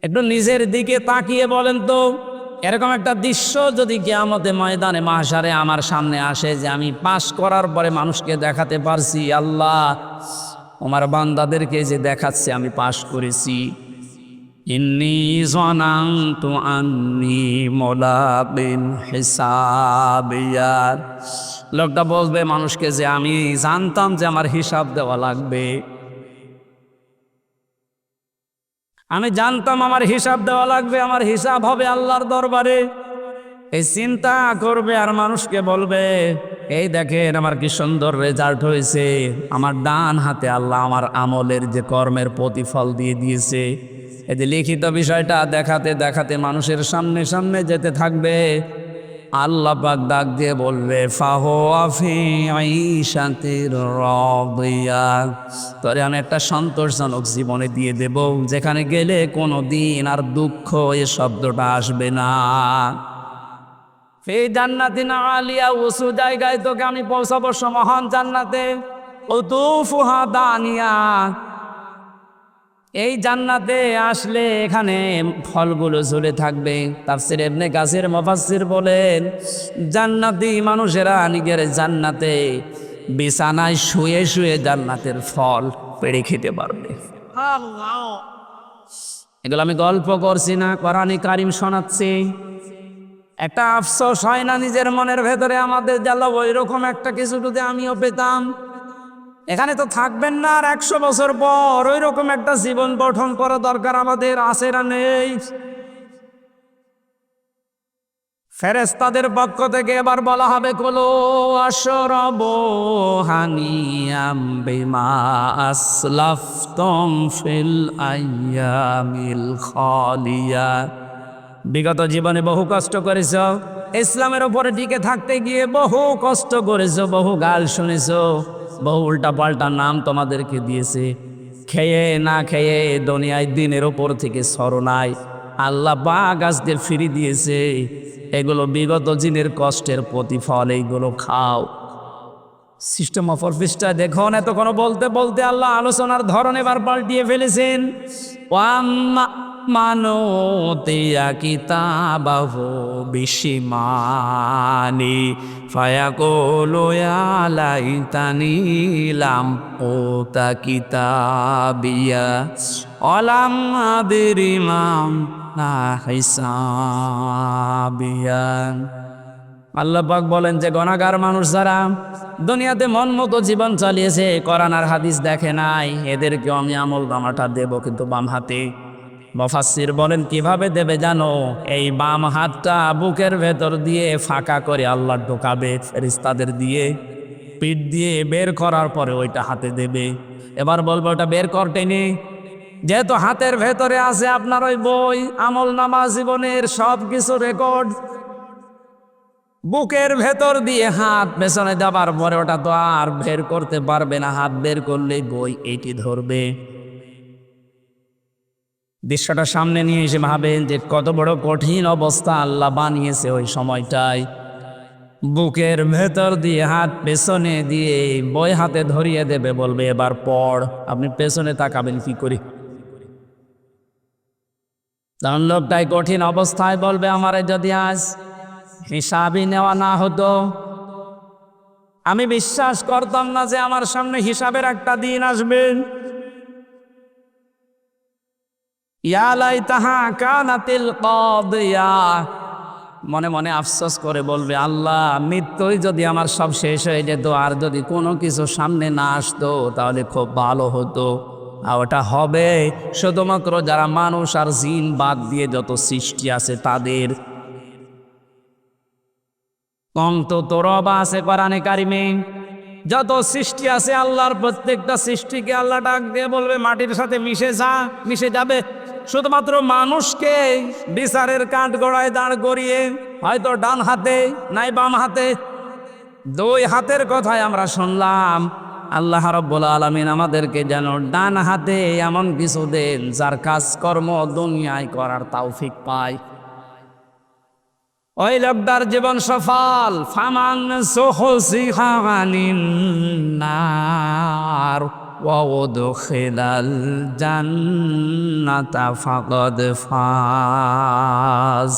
একটু নিজের দিকে তাকিয়ে বলেন তো, এরকম একটা দৃশ্য যদি কিয়ামতে ময়দানে মাহশারে আমার সামনে আসে যে আমি পাশ করার পরে মানুষকে দেখাতে পারছি, আল্লাহ আমার বান্দাদেরকে যে দেখাচ্ছে আমি পাশ করেছি। ইন্নী যানানতু আন্নী মুলাকিন হিসাবিয়া। লোকটা বলবে মানুষকে যে আমি জানতাম যে আমার হিসাব দেওয়া লাগবে, আমি জানতাম আমার হিসাব দেওয়া লাগবে, আমার হিসাব হবে আল্লাহর দরবারে। এই চিন্তা করবে আর মানুষকে বলবে, এই দেখেন আমার কি সুন্দর রেজাল্ট হয়েছে, আমার ডান হাতে আল্লাহ আমার আমলের যে কর্মের প্রতিফল দিয়ে দিয়েছে। এই যে লিখিত বিষয়টা দেখাতে দেখাতে মানুষের সামনে সামনে যেতে থাকবে। আল্লাহ পাক ডাক দিয়ে বলবে, ফাহুয়া ফি আইশাতির রাদিয়া, তোরে আমি একটা সন্তোষজনক জীবনে দিয়ে দেব, যেখানে গেলে কোনো দিন আর দুঃখ এ শব্দটা আসবে না। ফি জান্নাতিন আলিয়া, উঁচু জায়গায় তোকে আমি পৌঁছাবো, মহান জান্নাতে। কুতুফুহা দানিয়া, এই জান্নাতে আসলে এখানে ফলগুলো ঝুলে থাকবে। তাফসীর ইবনে কাসির মুফাসসির বলেন, জান্নাতি মানুষেরা নিজের জান্নাতে বিছানায় শুয়ে শুয়ে জান্নাতের ফল পেড়ে খেতে পারবে। এগুলো আমি গল্প করছি না, কোরআনে কারিম শোনাচ্ছি। একটা আফসোস হয় না নিজের মনের ভেতরে আমাদের, জ্বালা ওইরকম একটা কিছু যদি আমিও পেতাম। এখানে তো থাকবেন না, আর 100 বছর পর ওই রকম একটা জীবন গঠন করা দরকার আমাদের, আছে না নেই? ফেরেশতাদের পক্ষ থেকে এবার বলা হবে, কুলু আশরাবু হানিয়াম বিমা আসলাফতুম ফিল আইয়ামিল খালিয়া। বিগত জীবনে বহু কষ্ট করেছ, ইসলামের উপরে টিকে থাকতে গিয়ে বহু কষ্ট করেছ, বহু গাল শুনেছ, বহু উল্টা পাল্টা নাম তোমাদেরকে দিয়েছে। খেয়ে না খেয়ে দুনিয়ায় দিনের ওপর থেকে সরনাই আল্লাহ পাক আজকে ফিরে দিয়েছে। এগুলো বিগত দিনের কষ্টের প্রতিফল, এইগুলো খাও। সিস্টেম অফ অফিসটা দেখুন, এতক্ষণ বলতে বলতে আল্লাহ আলোচনার ধরন এবার পাল্টিয়ে ফেলেছেন। ওয়াম্মা মানুতিয়া কিতাবাহু বিশিমানি ফায়াকুলু ইয়া লাইতানি লাম উতা কিতাবিয়া ওয়ালাম আদরি মা হিসাবিয়া। আল্লাহ পাক বলেন যে গুনাহগার মানুষ যারা দুনিয়াতে মন মতো জীবন চালিয়েছে, কোরআন আর হাদিস দেখে নাই, এদেরকেও আমি আমল নামাটা দেব, কিন্তু বাম হাতে। মুফাসসির বলেন কিভাবে দেবে জানো? এই বাম হাতটা বুকের ভেতর দিয়ে ফাঁকা করে আল্লাহ ঢোকাবে ফেরেশতাদের দিয়ে, পিঠ দিয়ে বের করার পরে ওইটা হাতে দেবে। এবার বলবো ওটা বের করতেনি, যেহেতু হাতের ভেতরে আছে আপনার ওই বই, আমল নামা, জীবনের সব কিছু রেকর্ড। বুকের ভেতর দিয়ে হাত পেছনে দেবার পরে ওটা তো আর বের করতে পারবে না, হাত বের করলেই বই এইটি ধরবে। দৃশ্যটা সামনে নিয়ে এসে ভাবেন যে কত বড় কঠিন অবস্থা আল্লাহ বানিয়েছে ওই সময়টায়। বুকের ভেতর দিয়ে হাত পেছনে দিয়ে বই হাতে ধরিয়ে দেবে, বলবে এবার পড়। আপনি পেছনে তাকাবেন কি করে? তখন লোকটাই কঠিন অবস্থায় বলবে, আমারে যদি আজ হিসাবই নেওয়া না হতো, আমি বিশ্বাস করতাম না যে আমার সামনে হিসাবের একটা দিন আসবে। ইয়া লাইতাহা কানাতিল কাদিয়া, মনে মনে আফসোস করে বলবে, আল্লাহ মৃত্যুই যদি আমার সব শেষ হয়ে যেত, আর যদি কোনো কিছু সামনে না আসতো তাহলে খুব ভালো হতো। আর ওটা হবে শুধুমাত্র যারা মানুষ আর জিন বাদ দিয়ে যত সৃষ্টি আছে তাদের। কম তো তোরবা আছে কোরআনে কারিমে, যত সৃষ্টি আছে আল্লাহর প্রত্যেকটা সৃষ্টিকে আল্লাহ ডাক দিয়ে বলবে মাটির সাথে মিশে যা, মিশে যাবে। শুধুমাত্র মানুষকে বিচারের কাঠ গড়ায় দাঁড় করিয়ে হয়তো ডান হাতে নাই বাম হাতে, দুই হাতের কথাই আমরা শুনলাম। আল্লাহ রাব্বুল আলামিন আমাদেরকে যেন ডান হাতে এমন কিছু দেন যার কাজকর্ম দুনিয়ায় করার তৌফিক পায়। ওই লোকটার জীবন সফল। ফামান সুহসিহা আনিন নার ওয়া উদখিলাল জান্নাতা ফাকাদ ফাজ।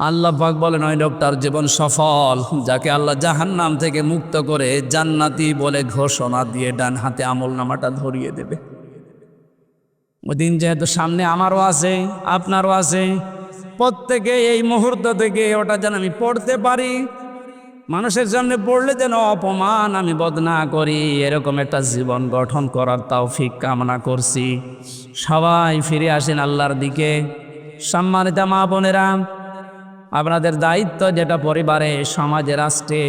আল্লাহ পাক বলেন ওই লোকটার জীবন সফল যাকে আল্লাহ জাহান্নাম থেকে মুক্ত করে জান্নাতি বলে ঘোষণা দিয়ে ডান হাতে আমলনামাটা ধরিয়ে দেবে। ওই দিন যেহেতু সামনে আমারও আছে আপনারও আছে, প্রত্যেকে এই মুহূর্ত থেকে ওটা যেন আমি পড়তে পারি, মানুষের সামনে পড়লে যেন অপমান আমি বোধ না করি, এরকম একটা জীবন গঠন করার তৌফিক কামনা করছি। সবাই ফিরে আসেন আল্লাহর দিকে। সম্মানিত মা বোনেরা, আপনাদের দায়িত্ব যেটা পরিবারে, সমাজে, রাষ্ট্রে,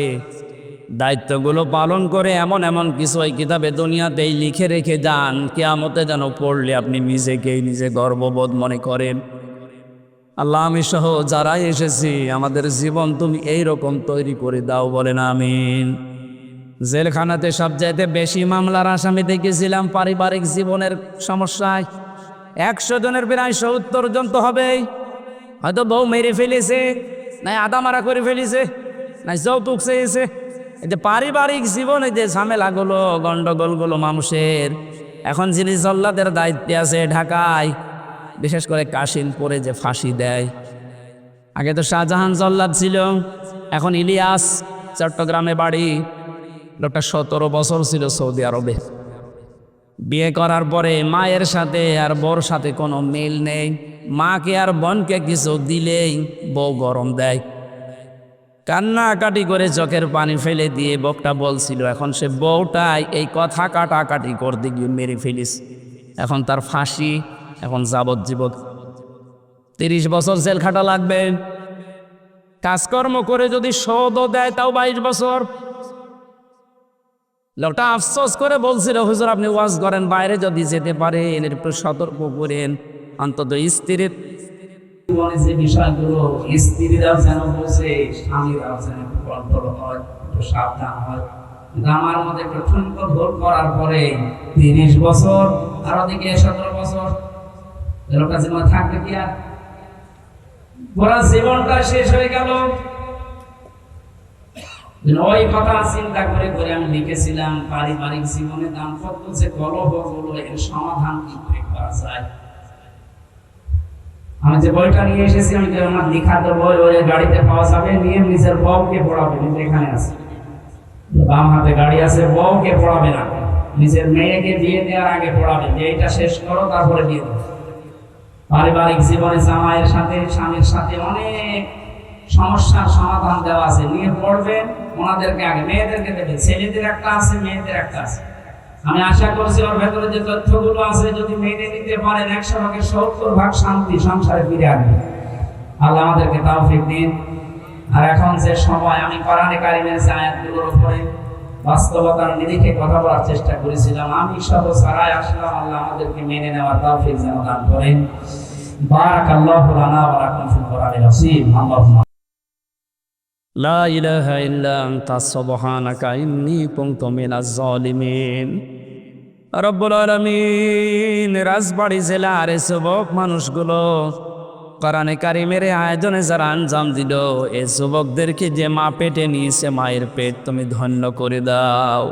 দায়িত্বগুলো পালন করে এমন এমন কিছু ওই কিতাবে দুনিয়াতেই লিখে রেখে যান, কিয়ামতে যেন পড়লে আপনি নিজেকেই নিজে গর্ববোধ মনে করেন। আল্লাহ আমি সহ যারাই এসেছি আমাদের জীবন তুমি এইরকম তৈরি করে দাও, বলেন আমিন। জেলখানাতে সবচাইতে বেশি মামলার আসামি দেখেছিলাম পারিবারিক জীবনের সমস্যায়। 100 জনের প্রায় 70 জন তো হবেই। হয়তো বউ মেরে ফেলেছে, নাই আদামারা করে ফেলেছে, নাই যৌতুক চেয়েছে। এই যে পারিবারিক জীবনে যে ঝামেলাগুলো গন্ডগোলগুলো মানুষের, এখন যিনি জল্লাদের দায়িত্বে আছে ঢাকায়, বিশেষ করে কাশিমপুরে যে ফাঁসি দেয়, আগে তো শাহজাহান জল্লাদ ছিল, এখন ইলিয়াস চট্টগ্রামে বাড়ি। লোকটা 17 বছর ছিল সৌদি আরবে। বিয়ে করার পরে মায়ের সাথে আর বউর সাথে কোনো মিল নেই। মাকে আর বোনকে কিছু দিলেই বউ গরম দেয়। কান্নাকাটি করে চোখের পানি ফেলে দিয়ে বউটা বলছিল, এখন সে বউটাই এই কথা কাটাকাটি করতে গিয়ে মেরে ফেলিস। এখন তার ফাঁসি, এখন যাবজ্জীবন। 30 বছর জেল খাটা লাগবে। কাজকর্ম করে যদি শোধও দেয় তাও 22 বছর। লোকটা আফসোস করে বলছিল, হুজুর আপনি ওয়াজ করেন, বাইরে যদি যেতে পারেন এর উপর সতর্ক করেন, অন্তত স্ত্রীর জীবনে যে বিষয়গুলো স্ত্রীরাও যেন বোঝে, স্বামীরাও যেন কন্ট্রোল হয়, একটু সাবধান হয়। কিন্তু আমার মধ্যে একটু ঠুনকো ভুল করার পরে 30 বছর আর ওদিকে 17 বছর, লোকটা জীবন থাকবে কি আর? পুরো জীবনটা শেষ হয়ে গেল। ওই কথা চিন্তা করে করে আমি লিখেছিলাম পারিবারিক জীবনে দাম্পত্য যে কলহগুলো, এর সমাধান কি করে করা যায়। আমি যে বইটা নিয়ে এসেছি, আমি আমার লেখার বই ওই গাড়িতে পাওয়া যাবে, নিয়ে নিজের বউকে পড়াবে। নিজে এখানে আছে, বাম হাতে গাড়ি আছে, বউকে পড়াবে না, নিজের মেয়েকে বিয়ে দেওয়ার আগে পড়াবে যে এটা শেষ করো তারপরে বিয়ে দেবো। পারিবারিক জীবনে জামাইয়ের সাথে স্বামীর সাথে অনেক সমস্যার সমাধান দেওয়া আছে, নিয়ে পড়বেন। ওনাদেরকে আগে মেয়েদেরকে দেবে, ছেলেদের একটা আছে, মেয়েদের একটা আছে। আমি আশা করছি ওর ভেতরে যে তথ্যগুলো আছে যদি মেনে নিতে পারেন 100 ভাগের 70 ভাগ শান্তি সংসারে ফিরে আসবে। আল্লাহ আমাদেরকে তৌফিক দিন। আর এখন যে সময়, আমি কোরআনে কারিমের যে আয়াতগুলোর উপরে বাস্তবতার নিরিখে কথা বলার চেষ্টা করেছিলাম, আমি সহ সারাই আসলাম। আল্লাহ আমাদেরকে মেনে নেওয়ার তৌফিক যেন দান করেন। বারাকাল্লাহু লানা ওয়া লাকুম ফিল কোরআনিল আযীম। আল্লাহুম্মা লা ইলাহা ইল্লা আনতা সুবহানাকা ইন্নী কুনতু মিনাজ জালিমিন। রব্বুল আলামিন, রাজবাড়ী জেলার যুবক মানুষগুলো কোরআনে কারিমের আয়োজনে যারা আঞ্জাম দিল, এই যুবকদেরকে যে মা পেটে নিয়েছে, মায়ের পেট তুমি ধন্য করে দাও।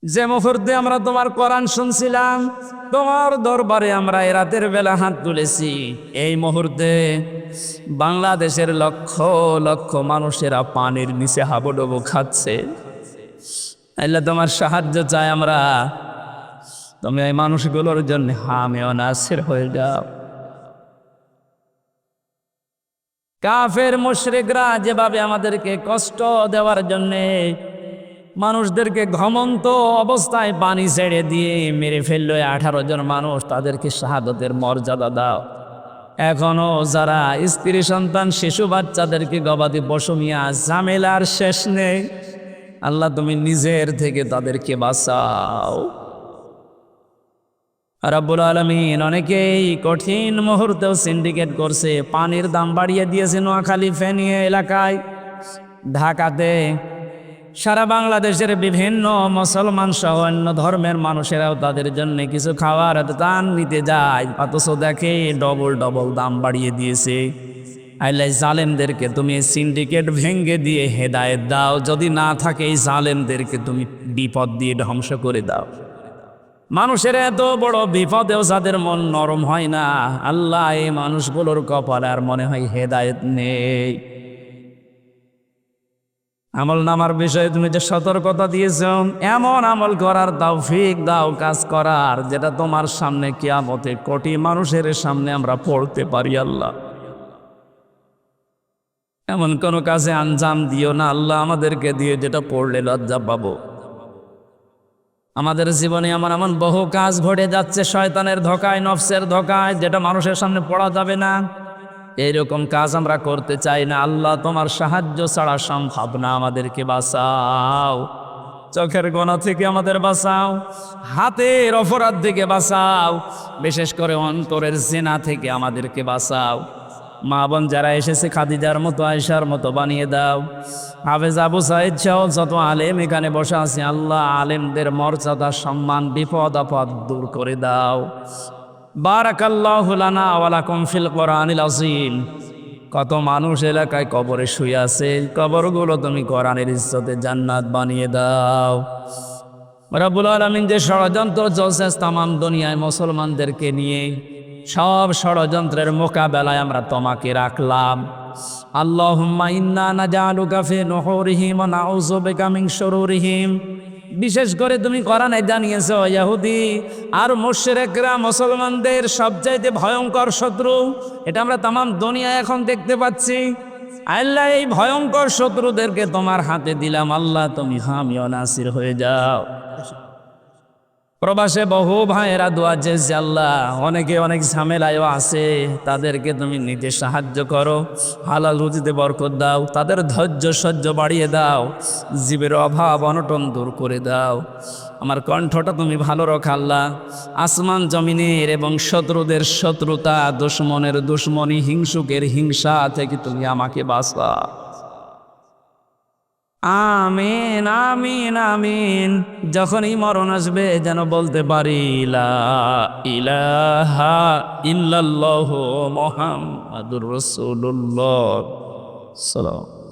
যে মুহূর্তে আমরা তোমার কোরআন শুনছিলাম, তোমার দরবারে আমরা এ রাতের বেলা হাত তুলেছি, এই মুহূর্তে বাংলাদেশের লক্ষ লক্ষ মানুষেরা পানির নিচে হাবুডুবু খাচ্ছে। আল্লাহ তোমার সাহায্য চাই আমরা, তুমি এই মানুষগুলোর জন্য হামে ও নাসির হয়ে যাও। কাফের মুশরিকরা যেভাবে আমাদেরকে কষ্ট দেওয়ার জন্যে মানুষদেরকে ঘমন্ত অবস্থায় পানি ছেড়ে দিয়ে মেরে ফেললো 18 জন মানুষ, তাদেরকে শাহাদতের মর্যাদা দাও। এখনো যারা স্ত্রী সন্তান শিশু বাচ্চাদেরকে গবাদি পশু নিয়ে ঝামেলার শেষ নেই, আল্লাহ তুমি নিজের থেকে তাদেরকে বাঁচাও। রাব্বুল আলামিন অনেকেই কঠিন মুহূর্তেও সিন্ডিকেট করছে, পানির দাম বাড়িয়ে দিয়েছে নোয়াখালী ফেনী এলাকায়, ঢাকাতে, সারা বাংলাদেশের বিভিন্ন মুসলমান সহ অন্য ধর্মের মানুষেরাও তাদের জন্য কিছু খাওয়ার দান নিতে যায়, অথচ দেখে ডবল ডবল দাম বাড়িয়ে দিয়েছে। আল্লাহ জালেমদেরকে তুমি সিন্ডিকেট ভেঙ্গে দিয়ে হেদায়েত দাও, যদি না থাকে এই জালেমদেরকে তুমি বিপদ দিয়ে ধ্বংস করে দাও। মানুষের এত বড় বিপদেও যাদের মন নরম হয় না, আল্লাহ এই মানুষগুলোর কপালে আর মনে হয় হেদায়েত নেই। আমল নামার বিষয়ে তুমি যে সতর্কতা দিয়েছ, এমন আমল করার তৌফিক দাও, কাজ করার যেটা তোমার সামনে কিয়ামতে কোটি মানুষের সামনে আমরা পড়তে পারি। আল্লাহ এমন কোনো কাজে আঞ্জাম দিও না আল্লাহ আমাদেরকে দিয়ে যেটা পড়লে লজ্জা পাবো। আমাদের জীবনে এমন এমন বহু কাজ ঘটে যাচ্ছে শয়তানের ধোকায়, নফসের ধোকায়, যেটা মানুষের সামনে পড়া যাবে না। এইরকম কাজ আমরা করতে চাই না। আল্লাহ তোমার সাহায্য ছাড়া সম্ভব না, আমাদেরকে বাঁচাও। চোখের গোনা থেকে আমাদের বাঁচাও, হাতের অপরাধ থেকে বাঁচাও, বিশেষ করে অন্তরের জিনা থেকে আমাদেরকে বাঁচাও। মা বোন যারা এসেছে খাদিজার মতো, আয়েশার মতো বানিয়ে দাও। হাফেজ আবু সাইদ সহ যত আলেম এখানে বসে আছে, আল্লাহ আলেমদের মর্যাদা সম্মান বিপদ আপদ দূর করে দাও। বারাকাল্লাহু লানা ওয়া লাকুম ফিল কোরআনিল আযীম। কত মানুষ এলাকায় কবরে শুয়ে আছে, কবরগুলো তুমি কোরআনের ইজ্জতে জান্নাত বানিয়ে দাও। রব্বুল আলামিন যে ষড়যন্ত্র চলছে তামাম দুনিয়ায় মুসলমানদেরকে নিয়ে, সব ষড়যন্ত্রের মোকাবেলায় আমরা তোমাকে রাখলাম। আল্লাহুম্মা ইন্না নাজআলুকা ফি নুহুরিহিম ওয়া নাউযু বিকা মিন শুরুরিহিম। বিশেষ করে তুমি কোরআনে জানিয়েছো ইহুদি আর মুশরিকরা মুসলমানদের সবচাইতে ভয়ঙ্কর শত্রু, এটা আমরা তামাম দুনিয়ায় এখন দেখতে পাচ্ছি। আল্লাহ এই ভয়ঙ্কর শত্রুদেরকে তোমার হাতে দিলাম, আল্লাহ তুমি হামি ও নাসির হয়ে যাও। প্রবাসে বহু ভাইয়েরা দোয়া চেয়েছে, আল্লাহ অনেকে অনেক ঝামেলায়ও আছে, তাদেরকে তুমি নিজে সাহায্য করো, হালাল রুজিতে বরকত দাও, তাদের ধৈর্য সহ্য বাড়িয়ে দাও, জীবের অভাব অনটন দূর করে দাও। আমার কণ্ঠটা তুমি ভালো রাখো আল্লাহ। আসমান জমিনের এবং শত্রুদের শত্রুতা, দুশ্মনের দুশ্মনী, হিংসুকের হিংসা থেকে তুমি আমাকে বাঁচাও। আমিন আমিন আমিন। যখনই মরণ আসবে যেন বলতে পারি লা ইলাহা ইল্লাল্লাহু মুহাম্মাদুর রাসূলুল্লাহ সাল্লাল্লাহু